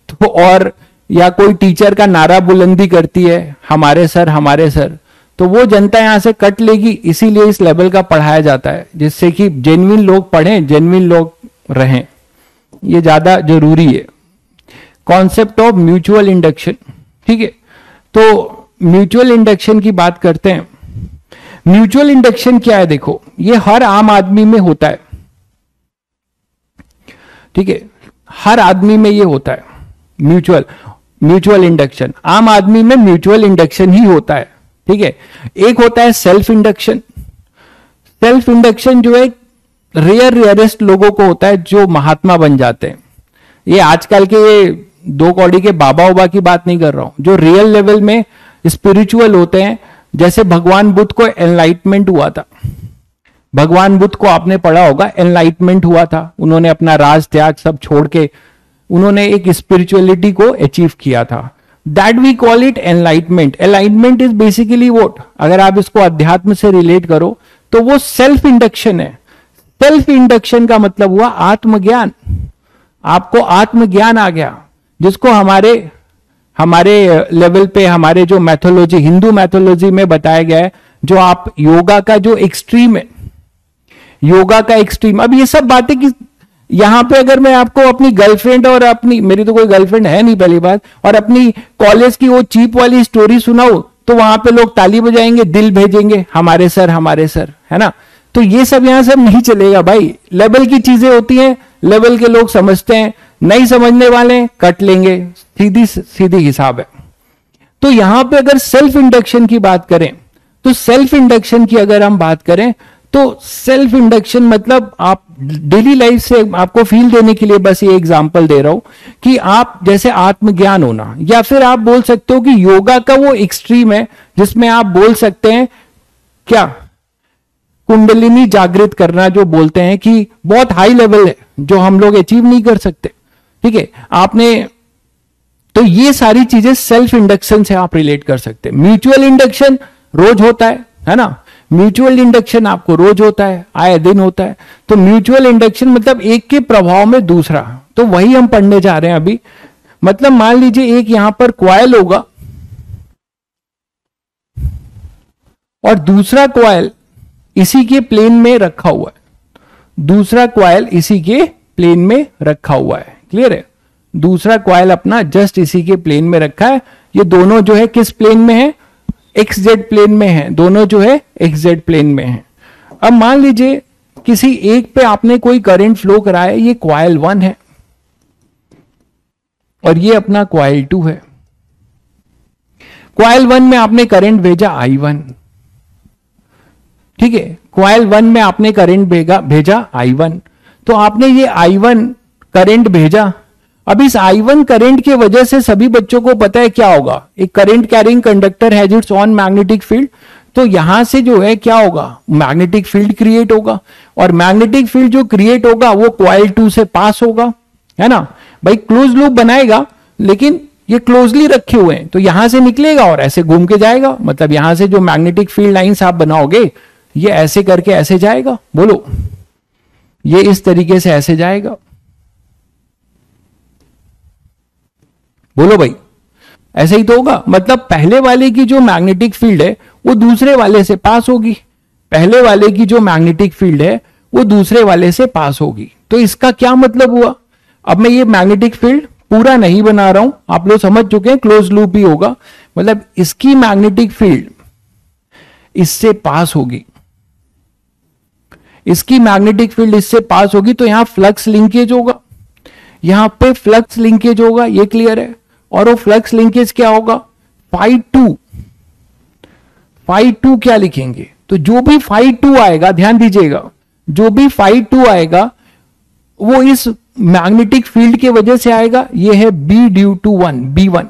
तो और या कोई टीचर का नारा बुलंदी करती है हमारे सर हमारे सर, तो वो जनता यहां से कट लेगी। इसीलिए इस लेवल का पढ़ाया जाता है, जिससे कि जेन्युइन लोग पढ़ें, जेन्युइन लोग रहें, ये ज्यादा जरूरी है। Concept of mutual induction. ठीक है, तो म्यूचुअल इंडक्शन की बात करते हैं। म्यूचुअल इंडक्शन क्या है? देखो, ये हर आम आदमी में होता है। ठीक है, हर आदमी में ये होता है म्यूचुअल इंडक्शन। आम आदमी में म्यूचुअल इंडक्शन ही होता है। ठीक है, एक होता है सेल्फ इंडक्शन। सेल्फ इंडक्शन जो है रेयरेस्ट लोगों को होता है, जो महात्मा बन जाते हैं। ये आजकल के ये दो कौड़ी के बाबा उबा की बात नहीं कर रहा हूं, जो रियल लेवल में स्पिरिचुअल होते हैं। जैसे भगवान बुद्ध को एनलाइटमेंट हुआ था, भगवान बुद्ध को आपने पढ़ा होगा, एनलाइटमेंट हुआ था। उन्होंने अपना राज त्याग सब छोड़ के उन्होंने एक स्पिरिचुअलिटी को अचीव किया था। That we call it enlightenment. Enlightenment is basically what, अगर आप इसको अध्यात्म से रिलेट करो तो वो सेल्फ इंडक्शन है। सेल्फ इंडक्शन का मतलब हुआ आत्मज्ञान। आपको आत्मज्ञान आ गया, जिसको हमारे लेवल पे, हमारे जो मैथोलॉजी, हिंदू मैथोलॉजी में बताया गया है, जो आप योगा का जो एक्सट्रीम है, योगा का एक्सट्रीम। अब ये सब बातें कि यहां पे अगर मैं आपको अपनी गर्लफ्रेंड और अपनी, मेरी तो कोई गर्लफ्रेंड है नहीं पहली बात, और अपनी कॉलेज की वो चीप वाली स्टोरी सुनाऊं, तो वहां पे लोग ताली बजाएंगे, दिल भेजेंगे, हमारे सर है ना। तो ये सब यहां सब नहीं चलेगा भाई। लेवल की चीजें होती हैं, लेवल के लोग समझते हैं, नहीं समझने वाले कट लेंगे, सीधी सीधी हिसाब है। तो यहां पे अगर सेल्फ इंडक्शन की बात करें, तो सेल्फ इंडक्शन की अगर हम बात करें, तो सेल्फ इंडक्शन मतलब आप डेली लाइफ से आपको फील देने के लिए बस ये एग्जांपल दे रहा हूं कि आप जैसे आत्मज्ञान होना, या फिर आप बोल सकते हो कि योगा का वो एक्सट्रीम है जिसमें आप बोल सकते हैं क्या, कुंडलिनी जागृत करना, जो बोलते हैं कि बहुत हाई लेवल है जो हम लोग अचीव नहीं कर सकते। ठीक है, आपने, तो ये सारी चीजें सेल्फ इंडक्शन से आप रिलेट कर सकते हैं। म्यूचुअल इंडक्शन रोज होता है ना, म्यूचुअल इंडक्शन आपको रोज होता है, आए दिन होता है। तो म्यूचुअल इंडक्शन मतलब एक के प्रभाव में दूसरा, तो वही हम पढ़ने जा रहे हैं अभी। मतलब मान लीजिए एक यहां पर कॉइल होगा और दूसरा कॉइल इसी के प्लेन में रखा हुआ है, दूसरा कॉइल इसी के प्लेन में रखा हुआ है। क्लियर है, दूसरा कॉइल अपना जस्ट इसी के प्लेन में रखा है। ये दोनों जो है किस प्लेन में है, एक्स जेड प्लेन में है, दोनों जो है एक्स जेड प्लेन में है। अब मान लीजिए किसी एक पे आपने कोई करंट फ्लो कराया, ये कॉइल 1 है और ये अपना कॉइल 2 है। कॉइल 1 में आपने करंट भेजा I1, ठीक है, कॉइल 1 में आपने करंट भेजा I1, तो आपने ये I1 करंट भेजा। अब इस I1 करंट की वजह से सभी बच्चों को पता है क्या होगा, एक current carrying conductor has its on magnetic field, तो यहां से जो है क्या होगा, मैग्नेटिक फील्ड क्रिएट होगा, और मैग्नेटिक फील्ड जो क्रिएट होगा वो कॉइल 2 से पास होगा, है ना भाई, क्लोज लूप बनाएगा, लेकिन ये क्लोजली रखे हुए हैं, तो यहां से निकलेगा और ऐसे घूम के जाएगा। मतलब यहां से जो मैग्नेटिक फील्ड लाइंस आप बनाओगे, ये ऐसे करके ऐसे जाएगा, बोलो, ये इस तरीके से ऐसे जाएगा, बोलो भाई, ऐसे ही तो होगा। मतलब पहले वाले की जो मैग्नेटिक फील्ड है वो दूसरे वाले से पास होगी, पहले वाले की जो मैग्नेटिक फील्ड है वो दूसरे वाले से पास होगी। तो इसका क्या मतलब हुआ, अब मैं ये मैग्नेटिक फील्ड पूरा नहीं बना रहा हूं, आप लोग समझ चुके हैं, क्लोज लूप ही होगा। मतलब इसकी मैग्नेटिक फील्ड इससे पास होगी, इसकी मैग्नेटिक फील्ड इससे पास होगी तो यहां फ्लक्स लिंकेज होगा, यहां पे फ्लक्स लिंकेज होगा, ये क्लियर है। और वो फ्लक्स लिंकेज क्या होगा, फाई टू क्या लिखेंगे, तो जो भी फाई टू आएगा, ध्यान दीजिएगा, जो भी फाई टू आएगा वो इस मैग्नेटिक फील्ड के वजह से आएगा। ये है B due to one, B1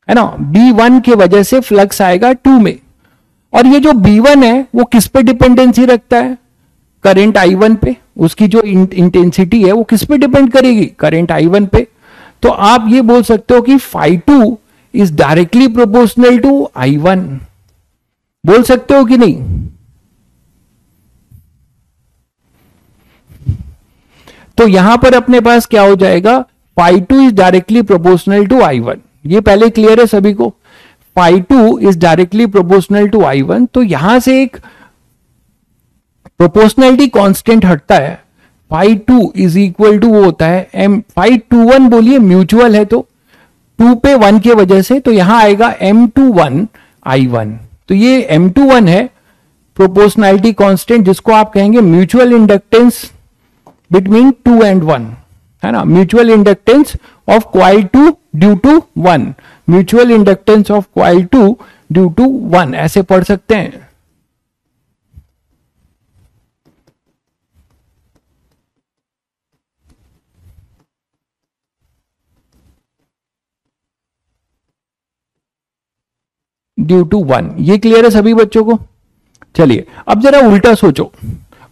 है ना, B1 के वजह से फ्लक्स आएगा 2 में। और ये जो B1 है वो किस पे डिपेंडेंसी रखता है, करंट I1 पे। उसकी जो इंटेंसिटी है वो किस पे डिपेंड करेगी, करंट I1 पे। तो आप ये बोल सकते हो कि phi two is directly proportional to I1, बोल सकते हो कि नहीं। तो यहां पर अपने पास क्या हो जाएगा, phi two is directly proportional to I1। ये पहले क्लियर है सभी को, phi two is directly proportional to I1। तो यहां से एक प्रोपोर्शनैलिटी कांस्टेंट हटता है, phi two is equal to वो होता है एम, फाई टू वन बोलिए म्यूचुअल है तो 2 पे 1 के वजह से, तो यहां आएगा M21 I1। तो ये M21 है प्रोपोर्शनैलिटी कांस्टेंट, जिसको आप कहेंगे म्यूचुअल इंडक्टेंस बिटवीन 2 and 1, है ना, mutual inductance of coil 2 due to 1, mutual inductance of coil 2 due to 1, ऐसे पढ़ सकते हैं। ड्यू टू 1, ये क्लियर है सभी बच्चों को। चलिए अब जरा उल्टा सोचो,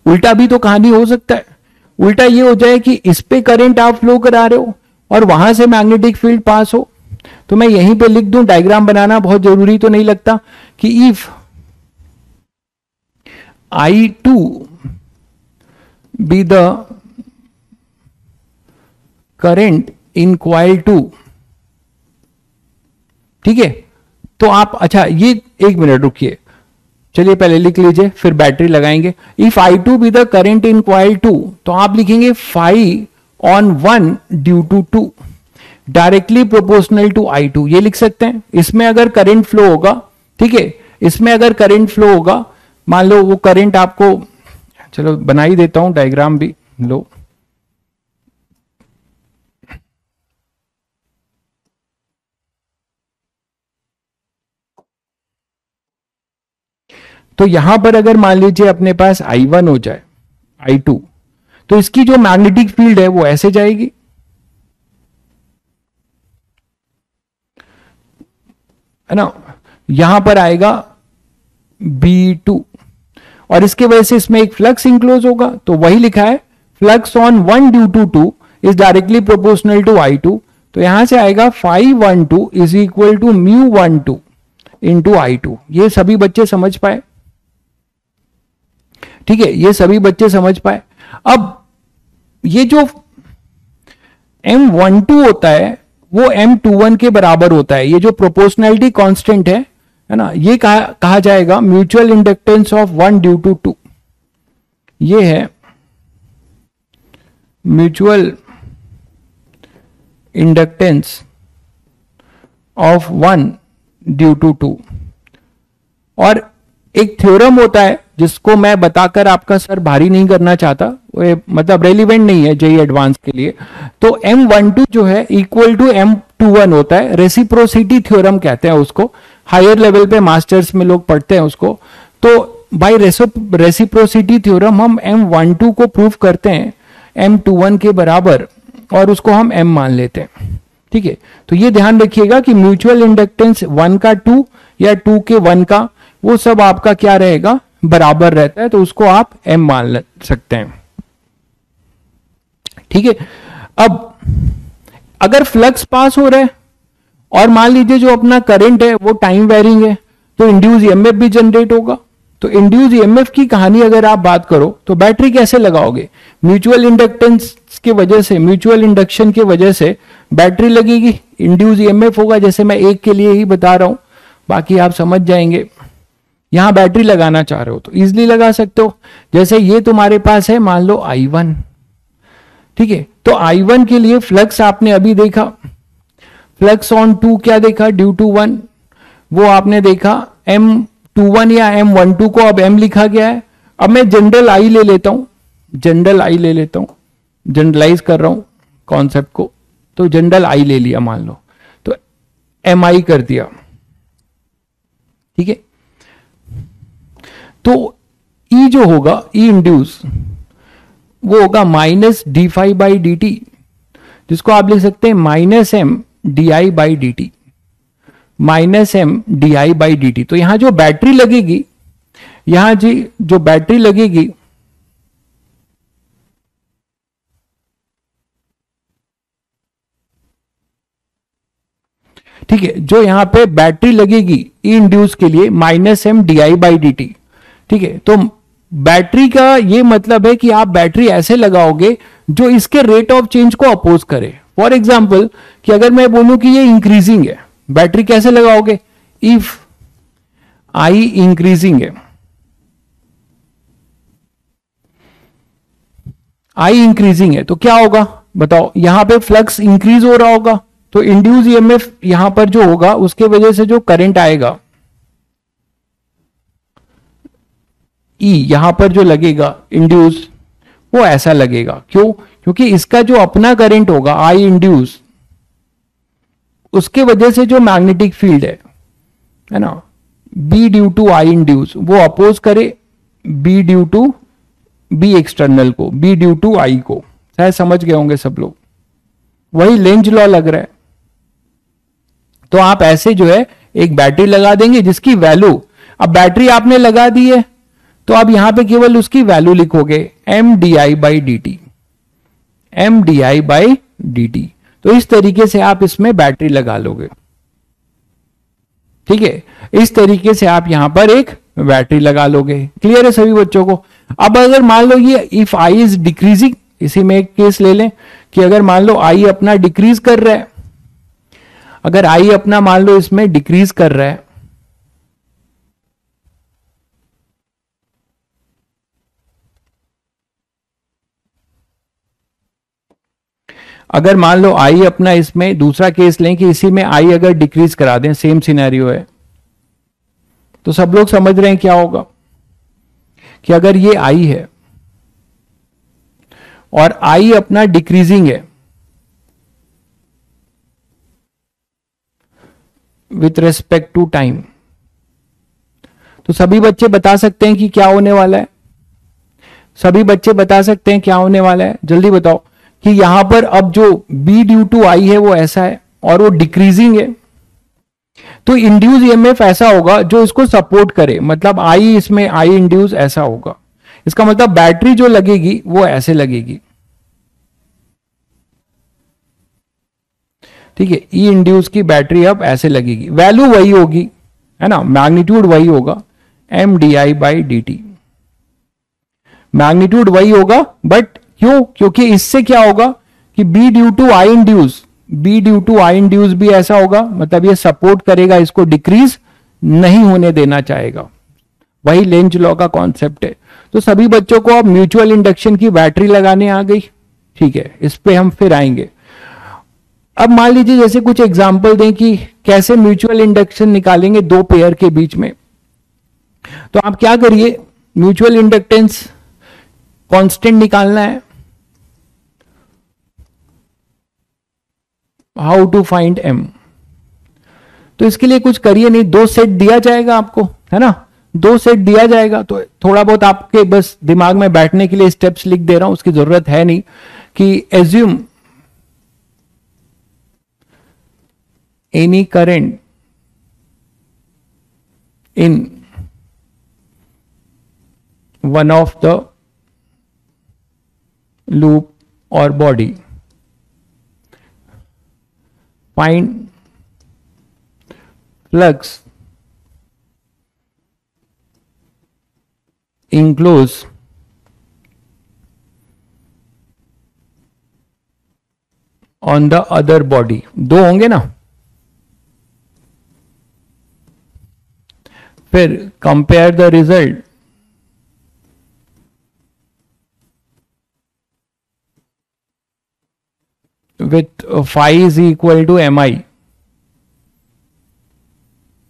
उल्टा भी तो कहानी हो सकता है। उल्टा ये हो जाए कि इस पे करंट आप फ्लो करा रहे हो और वहां से मैग्नेटिक फील्ड पास हो। तो मैं यहीं पे लिख दूं, डायग्राम बनाना बहुत जरूरी तो नहीं लगता, कि if I2 be the current in coil 2, ठीक है। तो आप, अच्छा ये एक मिनट रुकिए, चलिए पहले लिख लीजिए फिर बैटरी लगाएंगे। If I2 be the current in coil 2, तो आप लिखेंगे phi on 1 due to 2 directly proportional to I2, ये लिख सकते हैं। इसमें अगर करंट फ्लो होगा, ठीक है, इसमें अगर करंट फ्लो होगा, मान लो वो करंट आपको, चलो बना ही देता हूं डायग्राम भी, लो तो यहां पर अगर मान लीजिए अपने पास I1 हो जाए, I2, तो इसकी जो मैग्नेटिक फील्ड है वो ऐसे जाएगी, है ना, यहां पर आएगा B2 और इसके वजह से इसमें एक फ्लक्स इंक्लोज होगा। तो वही लिखा है, flux on 1 due to 2 is directly proportional to I2। तो यहां से आएगा phi 12 is equal to mu 12 into I2। ये सभी बच्चे समझ पाए, ठीक है, ये सभी बच्चे समझ पाए। अब ये जो M12 होता है वो M21 के बराबर होता है। ये जो प्रोपोर्शनैलिटी कांस्टेंट है ना, ये कहा जाएगा mutual inductance of 1 due to 2। ये है mutual inductance of 1 due to 2। और एक थ्योरम होता है जिसको मैं बताकर आपका सर भारी नहीं करना चाहता, वो मतलब रेलिवेंट नहीं है जेई एडवांस के लिए। तो M12 जो है इक्वल टू M21 होता है, रेसिप्रोसिटी थ्योरम कहते हैं उसको, हायर लेवल पे मास्टर्स में लोग पढ़ते हैं उसको। तो बाय रेसिप्रोसिटी थ्योरम हम M12 को प्रूव करते हैं M21 के बराबर और उसको हम M मान लेते हैं, ठीक है। तो ये ध्यान रखिएगा कि म्यूचुअल इंडक्टेंस 1 का 2 या 2 के 1 का, वो सब आपका क्या रहेगा, बराबर रहता है, तो उसको आप M मान सकते हैं, ठीक है। अब अगर फ्लक्स पास हो रहा है और मान लीजिए जो अपना करंट है वो टाइम वेरिंग है, तो इंड्यूस ईएमएफ भी जनरेट होगा। तो इंड्यूस ईएमएफ की कहानी अगर आप बात करो तो बैटरी कैसे लगाओगे, म्यूचुअल इंडक्टेंस की वजह से, म्यूचुअल इंडक्शन की वजह से बैटरी लगेगी, इंड्यूस ईएमएफ होगा। जैसे मैं एक के लिए ही बता रहा हूं, बाकी आप समझ जाएंगे। यहां बैटरी लगाना चाह रहे हो तो इजिली लगा सकते हो। जैसे ये तुम्हारे पास है मान लो I1, ठीक है। तो I1 के लिए फ्लक्स आपने अभी देखा, फ्लक्स ऑन 2 क्या देखा, ड्यू टू 1, वो आपने देखा M21 या M12 को अब M लिखा गया है। अब मैं जनरल आई ले लेता हूं, जनरल आई ले लेता हूं, जनरलाइज कर रहा हूं कॉन्सेप्ट को, तो जनरल आई ले लिया मान लो, तो एम आई कर दिया, ठीक है। तो ई जो होगा, ई इंड्यूस, वो होगा minus D phi by D T, जिसको आप लिख सकते हैं minus M D I by D T, minus M D I by D T. तो यहां जो बैटरी लगेगी, यहां जी जो बैटरी लगेगी, ठीक है, जो यहां पे बैटरी लगेगी ई इंड्यूस के लिए minus M D I by D T, ठीक है। तो बैटरी का ये मतलब है कि आप बैटरी ऐसे लगाओगे जो इसके रेट ऑफ चेंज को अपोज करे। फॉर एग्जाम्पल कि अगर मैं बोलूं कि ये इंक्रीजिंग है, बैटरी कैसे लगाओगे, इफ आई इंक्रीजिंग है, आई इंक्रीजिंग है तो क्या होगा बताओ, यहां पे फ्लक्स इंक्रीज हो रहा होगा, तो इंड्यूस ईएमएफ यहां पर जो होगा उसके वजह से जो करंट आएगा ई यहां पर जो लगेगा इंड्यूस, वो ऐसा लगेगा। क्यों? क्योंकि इसका जो अपना करंट होगा आई इंड्यूस, उसके वजह से जो मैग्नेटिक फील्ड है ना, B due to I induce, वो अपोज करे B due to B external को, बी ड्यू टू आई को। शायद समझ गए होंगे सब लोग, वही लेंज लॉ लग रहा है। तो आप ऐसे जो है एक बैटरी लगा देंगे जिसकी वैल्यू, अब बैटरी आपने लगा दी है तो आप यहां पे केवल उसकी वैल्यू लिखोगे M D I by D T, M D I by D T. तो इस तरीके से आप इसमें बैटरी लगा लोगे, ठीक है। इस तरीके से आप यहां पर एक बैटरी लगा लोगे। क्लियर है सभी बच्चों को? अब अगर मान लो ये इफ आई इज डिक्रीजिंग, इसी में एक केस ले लें कि अगर मान लो आई अपना डिक्रीज कर रहा है, अगर आई अपना मान लो इसमें डिक्रीज कर रहा है, अगर मान लो आई अपना इसमें, दूसरा केस लें कि इसी में आई अगर डिक्रीज करा दें, सेम सिनेरियो है, तो सब लोग समझ रहे हैं क्या होगा कि अगर ये आई है और आई अपना डिक्रीजिंग है विथ रेस्पेक्ट टू टाइम, तो सभी बच्चे बता सकते हैं कि क्या होने वाला है? सभी बच्चे बता सकते हैं क्या होने वाला है? जल्दी बताओ कि यहां पर अब जो बी ड्यू टू आई है वो ऐसा है और वो डिक्रीजिंग है, तो इंड्यूस ईएमएफ ऐसा होगा जो इसको सपोर्ट करे, मतलब आई इसमें आई इंड्यूस ऐसा होगा। इसका मतलब बैटरी जो लगेगी वो ऐसे लगेगी, ठीक है। ई इंड्यूस की बैटरी अब ऐसे लगेगी, वैल्यू वही होगी, है ना, मैग्नीट्यूड वही होगा, M D I by D T, magnitude वही होगा। बट क्यों? क्योंकि इससे क्या होगा कि B due to I induce, B due to I induce भी ऐसा होगा, मतलब ये सपोर्ट करेगा, इसको डिक्रीज नहीं होने देना चाहेगा। वही लेंज लॉ का कॉन्सेप्ट है। तो सभी बच्चों को अब म्यूचुअल इंडक्शन की बैटरी लगाने आ गई, ठीक है, इस पे हम फिर आएंगे। अब मान लीजिए जैसे कुछ एग्जाम्पल दें कि कैसे म्यूचुअल इंडक्शन निकालेंगे दो पेयर के बीच में। तो आप क्या करिए, म्यूचुअल इंडक्टेंस कांस्टेंट निकालना है। How to find M? तो इसके लिए कुछ करिए नहीं, दो सेट दिया जाएगा आपको, है ना, दो सेट दिया जाएगा। तो थोड़ा बहुत आपके बस दिमाग में बैठने के लिए स्टेप्स लिख दे रहा हूं, उसकी जरूरत है नहीं। कि assume any current in one of the loop or body, find flux enclosed on the other body। दो होंगे ना, फिर compare the result with phi is equal to M I,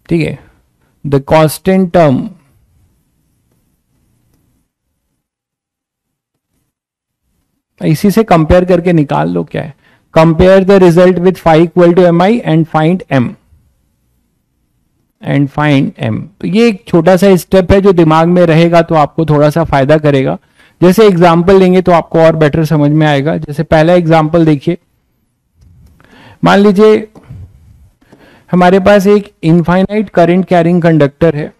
ठीक है। द कांस्टेंट टर्म इसी से कंपेयर करके निकाल लो क्या है, compare the result with five equal to M I and find M. तो ये एक छोटा सा स्टेप है जो दिमाग में रहेगा तो आपको थोड़ा सा फायदा करेगा। जैसे एग्जाम्पल लेंगे तो आपको और बेटर समझ में आएगा। जैसे पहला एग्जाम्पल देखिए, मान लीजिए हमारे पास एक इनफाइनाइट करंट कैरिंग कंडक्टर है,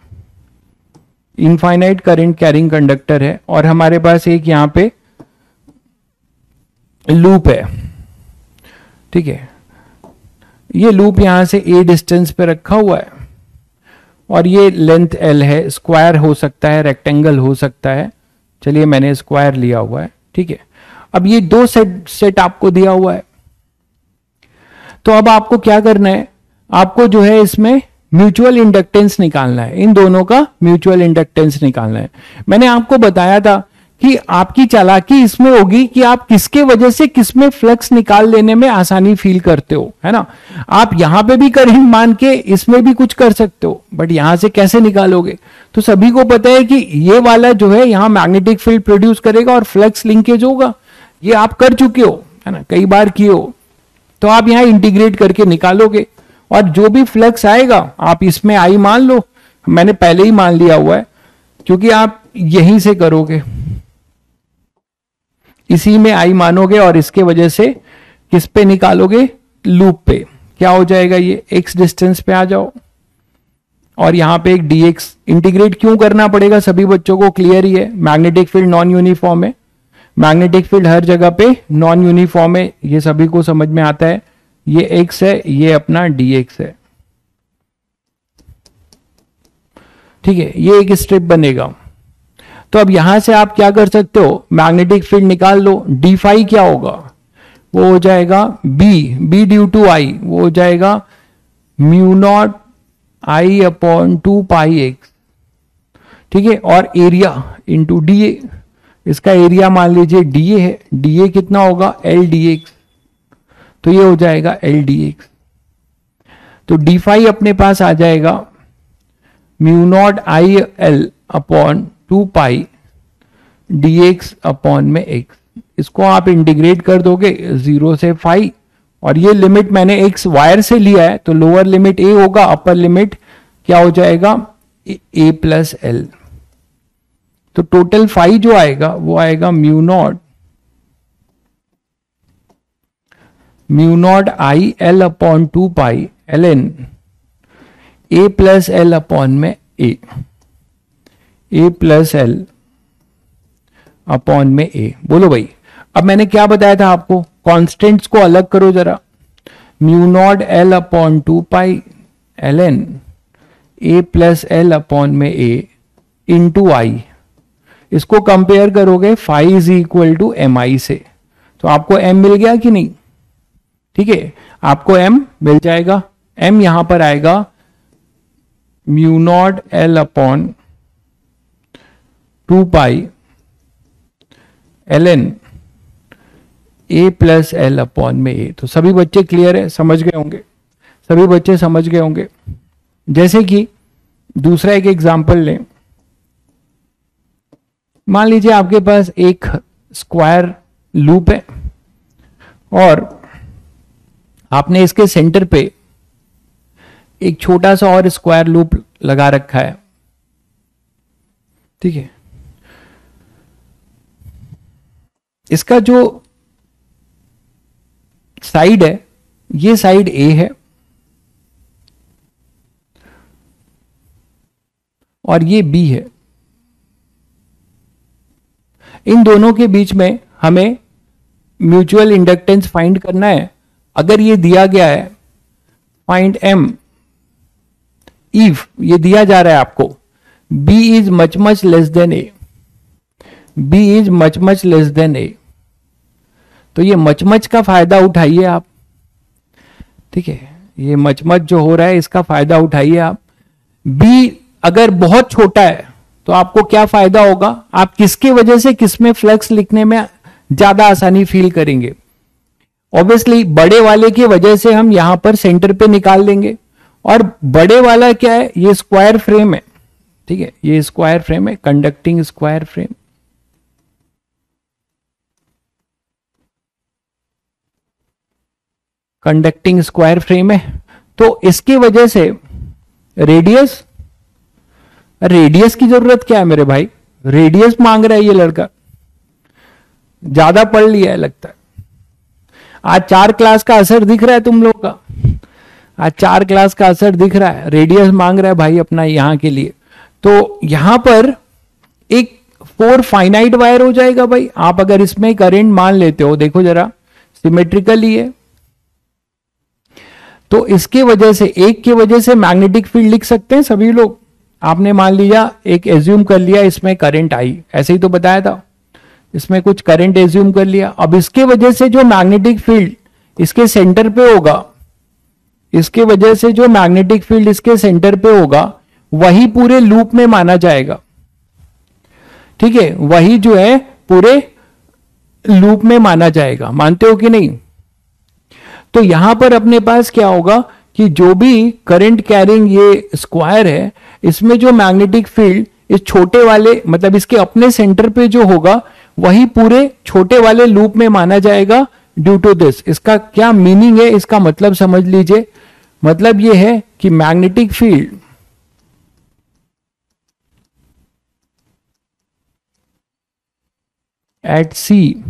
इनफाइनाइट करंट कैरिंग कंडक्टर है, और हमारे पास एक यहां पे लूप है, ठीक है। ये लूप यहां से ए डिस्टेंस पे रखा हुआ है और ये लेंथ एल है, स्क्वायर हो सकता है, रेक्टेंगल हो सकता है, चलिए मैंने स्क्वायर लिया हुआ है, ठीक है। अब ये दो सेट आपको दिया हुआ है, तो अब आपको क्या करना है, आपको जो है इसमें म्यूचुअल इंडक्टेंस निकालना है, इन दोनों का म्यूचुअल इंडक्टेंस निकालना है। मैंने आपको बताया था कि आपकी चालाकी इसमें होगी कि आप किसके वजह से किसमें फ्लक्स निकाल लेने में आसानी फील करते हो, है ना। आप यहां पे भी करंट मान के इसमें भी कुछ कर सकते हो, बट यहां से कैसे निकालोगे, तो सभी को पता है कि ये वाला जो है यहां मैग्नेटिक फील्ड प्रोड्यूस करेगा और फ्लक्स लिंकेज होगा, ये आप कर चुके हो, है ना, कई बार किए हो। तो आप यहां इंटीग्रेट करके निकालोगे और जो भी फ्लक्स आएगा आप इसमें आई मान लो, मैंने पहले ही मान लिया हुआ है क्योंकि आप यहीं से करोगे, इसी में आई मानोगे और इसके वजह से किस पे निकालोगे, लूप पे। क्या हो जाएगा, ये x डिस्टेंस पे आ जाओ और यहां पे एक dx। इंटीग्रेट क्यों करना पड़ेगा, सभी बच्चों को क्लियर ही है, मैग्नेटिक फील्ड नॉन यूनिफॉर्म है, मैग्नेटिक फील्ड हर जगह पे नॉन यूनिफॉर्म है, ये सभी को समझ में आता है। ये x है, ये अपना dx है, ठीक है, ये एक स्ट्रिप बनेगा। तो अब यहां से आप क्या कर सकते हो, मैग्नेटिक फील्ड निकाल लो, डी फाई क्या होगा, वो हो जाएगा बी ड्यू टू आई, वो हो जाएगा mu naught I upon 2πx, ठीक है, और एरिया इंटू डी ए, इसका एरिया मान लीजिए डी ए है, डी ए कितना होगा, एल डी एक्स, तो ये हो जाएगा एल डी एक्स। तो डी फाई अपने पास आ जाएगा mu naught I L upon 2π dx upon में x। इसको आप इंटीग्रेट कर दोगे 0 से फाई, और ये लिमिट मैंने x वायर से लिया है तो लोअर लिमिट a होगा, अपर लिमिट क्या हो जाएगा a प्लस एल। तो टोटल फाई जो आएगा वो आएगा mu naught I L upon 2π ln a plus L upon में a प्लस एल अपॉन में a। बोलो भाई, अब मैंने क्या बताया था आपको, कॉन्स्टेंट्स को अलग करो जरा, mu naught L upon 2π ln a plus L upon में a इंटू आई। इसको कंपेयर करोगे phi is equal to M I से, तो आपको m मिल गया कि नहीं, ठीक है, आपको m मिल जाएगा। m यहां पर आएगा mu naught L upon 2π ln a plus L upon में a। तो सभी बच्चे क्लियर है, समझ गए होंगे, सभी बच्चे समझ गए होंगे। जैसे कि दूसरा एक एग्जांपल लें, मान लीजिए आपके पास एक स्क्वायर लूप है और आपने इसके सेंटर पे एक छोटा सा और स्क्वायर लूप लगा रखा है, ठीक है। इसका जो साइड है, ये साइड A है और ये B है। इन दोनों के बीच में हमें म्यूचुअल इंडक्टेंस फाइंड करना है। अगर ये दिया गया है फाइंड M इफ ये दिया जा रहा है आपको B is much less than A, B is much less than A, तो ये मच का फायदा उठाइए आप, ठीक है, ये मच जो हो रहा है इसका फायदा उठाइए आप। B अगर बहुत छोटा है तो आपको क्या फायदा होगा, आप किसके वजह से किसमें फ्लक्स लिखने में ज्यादा आसानी फील करेंगे। ऑब्वियसली बड़े वाले की वजह से हम यहां पर सेंटर पे निकाल लेंगे, और बड़े वाला क्या है, ये स्क्वायर फ्रेम है, ठीक है, ये स्क्वायर फ्रेम है, conducting square frame. Conducting square frame है, तो इसकी वजह से रेडियस, रेडियस की जरूरत क्या है मेरे भाई, रेडियस मांग रहा है ये लड़का, ज्यादा पढ़ लिया है लगता है। आज 4 क्लास का असर दिख रहा है तुम लोग का, आज 4 क्लास का असर दिख रहा है, रेडियस मांग रहा है भाई अपना यहां के लिए। तो यहां पर एक 4 फाइनाइट वायर हो जाएगा भाई। आप अगर इसमें करंट मान लेते हो, देखो जरा सिमेट्रिकली है, तो इसके वजह से, एक की वजह से मैग्नेटिक फील्ड लिख सकते हैं सभी लोग। आपने मान लिया, एक एज्यूम कर लिया इसमें करंट आई, ऐसे ही तो बताया था, इसमें कुछ करंट एज्यूम कर लिया। अब इसके वजह से जो मैग्नेटिक फील्ड इसके सेंटर पे होगा, इसके वजह से जो मैग्नेटिक फील्ड इसके सेंटर पे होगा, वही पूरे लूप में माना जाएगा। ठीक है, वही जो है पूरे लूप में माना जाएगा। मानते हो कि नहीं? तो यहां पर अपने पास क्या होगा कि जो भी करंट कैरिंग ये स्क्वायर है, इसमें जो मैग्नेटिक फील्ड इस छोटे वाले, मतलब इसके अपने सेंटर पे जो होगा, वही पूरे छोटे वाले लूप में माना जाएगा ड्यू टू दिस। इसका क्या मीनिंग है, इसका मतलब समझ लीजिए। मतलब ये है कि magnetic field at C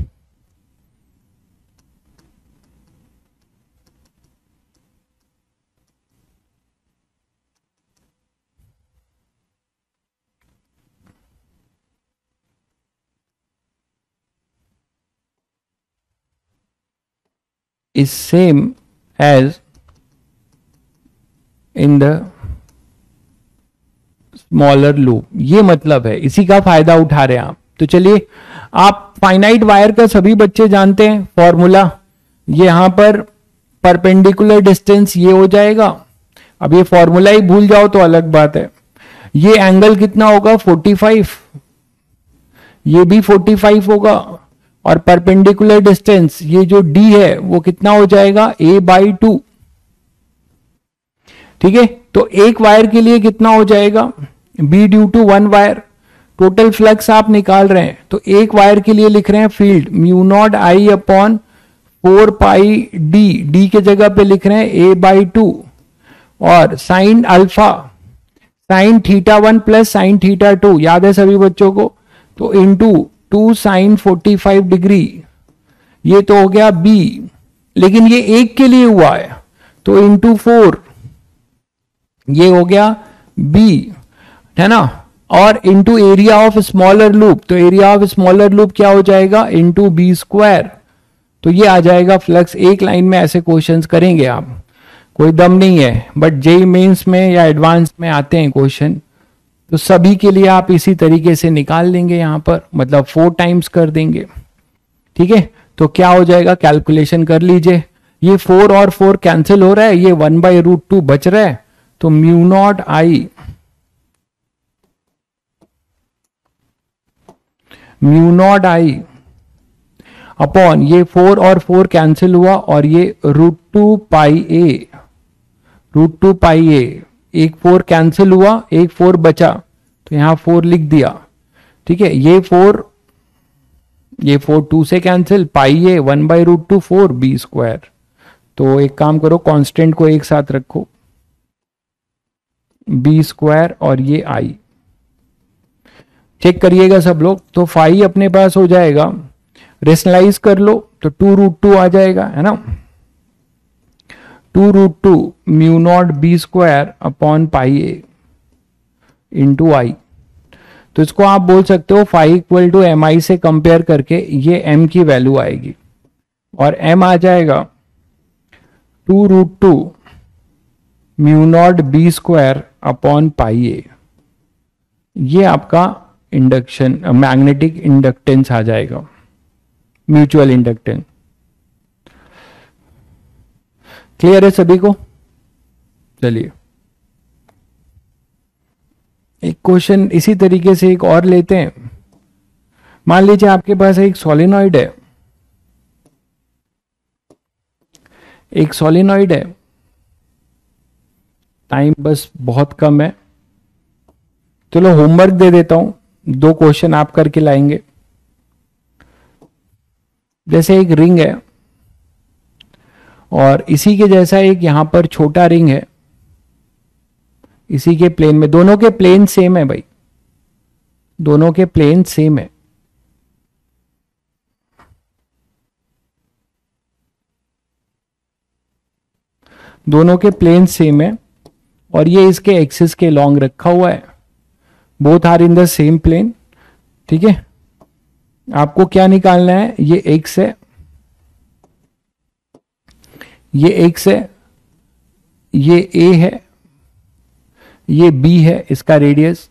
is same as in the smaller loop. ये मतलब है, इसी का फायदा उठा रहे हैं आप। तो चलिए, आप फाइनाइट वायर का सभी बच्चे जानते हैं फॉर्मूला, ये यहां पर परपेंडिकुलर डिस्टेंस ये हो जाएगा। अब ये फॉर्मूला ही भूल जाओ तो अलग बात है। ये एंगल कितना होगा 45, ये भी 45 होगा, और परपेंडिकुलर डिस्टेंस ये जो d है वो कितना हो जाएगा a/2। ठीक है, तो एक वायर के लिए कितना हो जाएगा b due to 1 wire. Total flux आप निकाल रहे हैं, तो एक वायर के लिए लिख रहे हैं फील्ड μ0I/4πd, d के जगह पे लिख रहे हैं a/2, और sine alpha, sine θ1 plus sine θ2, याद है सभी बच्चों को, तो इंटू 2 साइन 45 डिग्री, ये तो हो गया b, लेकिन ये एक के लिए हुआ है तो इंटू 4, ये हो गया b, है ना, और into area of smaller loop, तो एरिया ऑफ स्मॉलर लूप क्या हो जाएगा इंटू b स्क्वायर। तो ये आ जाएगा फ्लक्स। एक लाइन में ऐसे क्वेश्चंस करेंगे आप, कोई दम नहीं है, बट जेई मेंस में या एडवांस में आते हैं क्वेश्चन, तो सभी के लिए आप इसी तरीके से निकाल लेंगे यहां पर, मतलब 4 टाइम्स कर देंगे। ठीक है, तो क्या हो जाएगा कैलकुलेशन कर लीजिए। ये 4 और 4 कैंसिल हो रहा है, ये 1/√2 बच रहा है, तो μ0I अपॉन ये 4 और 4 कैंसिल हुआ, और ये √2πa, एक 4 कैंसिल हुआ, एक 4 बचा, तो यहां 4 लिख दिया। ठीक है, ये 4 2 से कैंसिल, पाई 1/√2 4b स्क्वायर। तो एक काम करो, कांस्टेंट को एक साथ रखो, b स्क्वायर और ये i, चेक करिएगा सब लोग। तो फाई अपने पास हो जाएगा, रेशनलाइज कर लो तो 2√2 आ जाएगा, है ना, 2√2 μ0b square upon πa into आई। तो इसको आप बोल सकते हो फाई इक्वल टू mi से कंपेयर करके ये m की वैल्यू आएगी, और m आ जाएगा 2√2 μ0b स्क्वायर अपॉन πa। ये आपका इंडक्शन, मैग्नेटिक इंडक्टेंस आ जाएगा, म्यूचुअल इंडक्टेंस। क्लियर है सभी को? चलिए एक क्वेश्चन इसी तरीके से एक और लेते हैं। मान लीजिए आपके पास एक सोलेनॉइड है, एक सोलेनॉइड है, टाइम बस बहुत कम है, चलो होमवर्क दे देता हूं, 2 क्वेश्चन आप करके लाएंगे। जैसे एक रिंग है और इसी के जैसा एक यहां पर छोटा रिंग है, इसी के प्लेन में, दोनों के प्लेन सेम है भाई, दोनों के प्लेन सेम है। दोनों के प्लेन सेम है और ये इसके एक्सिस के लॉन्ग रखा हुआ है, both are in the same plane. ठीक है, आपको क्या निकालना है, ये एक्स है, ये एक्स है, ये ए है, ये बी है इसका रेडियस,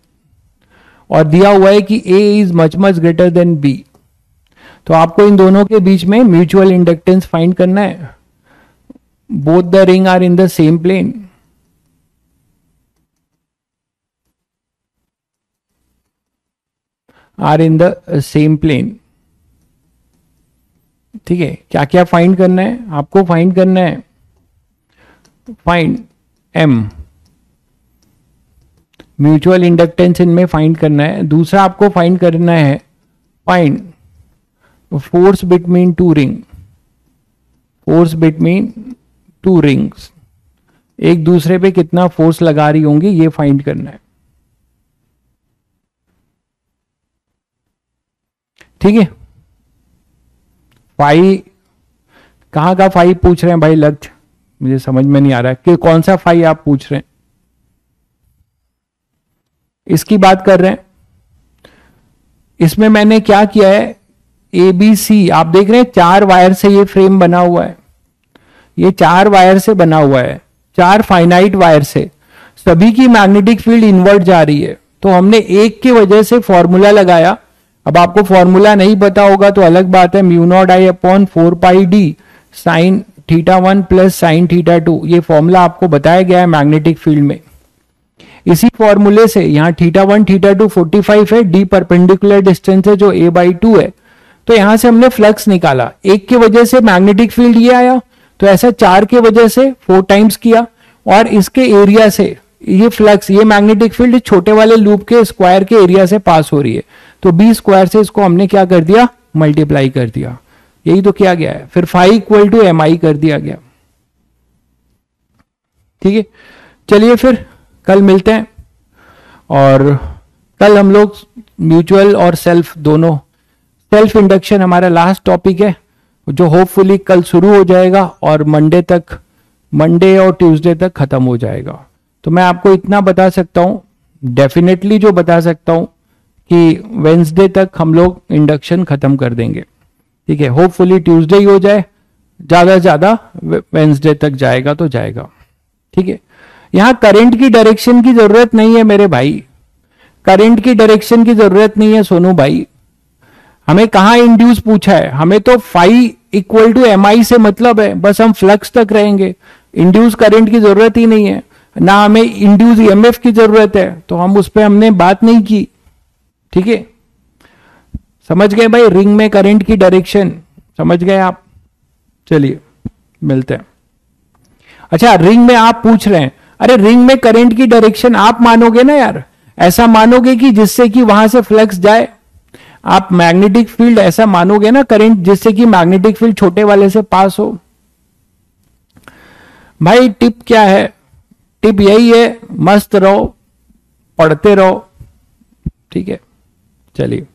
और दिया हुआ है कि A is much much greater than B. तो आपको इन दोनों के बीच में म्यूचुअल इंडक्टेंस फाइंड करना है। Both the ring are in the same plane, are in the same plane. ठीक है, क्या क्या फाइंड करना है आपको, फाइंड करना है फाइंड एम, म्यूचुअल इंडक्टेंस इनमें फाइंड करना है। दूसरा आपको फाइंड करना है find force between two ring, force between two rings, एक दूसरे पे कितना फोर्स लगा रही होंगी ये फाइंड करना है। ठीक है, फाई कहां का फाई पूछ रहे हैं भाई लक्ष्य, मुझे समझ में नहीं आ रहा है कि कौन सा फाई आप पूछ रहे हैं, इसकी बात कर रहे हैं। इसमें मैंने क्या किया है, ए बी सी आप देख रहे हैं, 4 वायर से ये फ्रेम बना हुआ है, ये 4 वायर से बना हुआ है, 4 फाइनाइट वायर से, सभी की मैग्नेटिक फील्ड इनवर्ट जा रही है। तो हमने एक की वजह से फॉर्मूला लगाया। अब आपको फॉर्मूला नहीं पता होगा तो अलग बात है, mu naught I upon 4 pi D sine theta 1 plus sine theta 2, ये फॉर्मूला आपको बताया गया है मैग्नेटिक फील्ड में। इसी फॉर्मूले से यहां थीटा 1 थीटा 2 45 है, डी परपेंडिकुलर डिस्टेंस है जो a बाई 2 है, तो यहां से हमने फ्लक्स निकाला। एक की वजह से मैग्नेटिक फील्ड ये आया, तो ऐसा 4 के वजह से 4 टाइम्स किया, और इसके एरिया से ये फ्लक्स, ये मैग्नेटिक फील्ड छोटे वाले लूप के स्क्वायर के एरिया से पास हो रही है, तो बी स्क्वायर से इसको हमने क्या कर दिया, मल्टीप्लाई कर दिया। यही तो किया गया है, फिर फाई इक्वल टू एम आई कर दिया गया। ठीक है, चलिए फिर कल मिलते हैं, और कल हम लोग म्यूचुअल और सेल्फ दोनों, सेल्फ इंडक्शन हमारा लास्ट टॉपिक है जो होपफुली कल शुरू हो जाएगा और मंडे और ट्यूसडे तक खत्म हो जाएगा। तो मैं आपको इतना बता सकता हूं, डेफिनेटली जो बता सकता हूं कि वेंसडे तक हम लोग इंडक्शन खत्म कर देंगे। ठीक है, होपफुली ट्यूसडे ही हो जाए, ज्यादा से ज्यादा वेंसडे तक जाएगा तो जाएगा। ठीक है, यहां करंट की डायरेक्शन की जरूरत नहीं है मेरे भाई, करंट की डायरेक्शन की जरूरत नहीं है सोनू भाई। हमें कहां इंड्यूस पूछा है, हमें तो phi equal to M I से मतलब है, बस हम फ्लक्स तक रहेंगे, इंड्यूस करंट की जरूरत ही नहीं है, ना हमें इंड्यूस ईएमएफ की जरूरत है, तो हम उस पर हमने बात नहीं की। ठीक है, समझ गए भाई, रिंग में करंट की डायरेक्शन समझ गए आप। चलिए मिलते हैं। अच्छा, रिंग में आप पूछ रहे हैं, अरे रिंग में करंट की डायरेक्शन आप मानोगे ना यार, ऐसा मानोगे कि जिससे कि वहां से फ्लक्स जाए, आप मैग्नेटिक फील्ड ऐसा मानोगे ना, करंट जिससे कि मैग्नेटिक फील्ड छोटे वाले से पास हो। भाई टिप क्या है, टिप यही है, मस्त रहो, पढ़ते रहो। ठीक है, चलिए।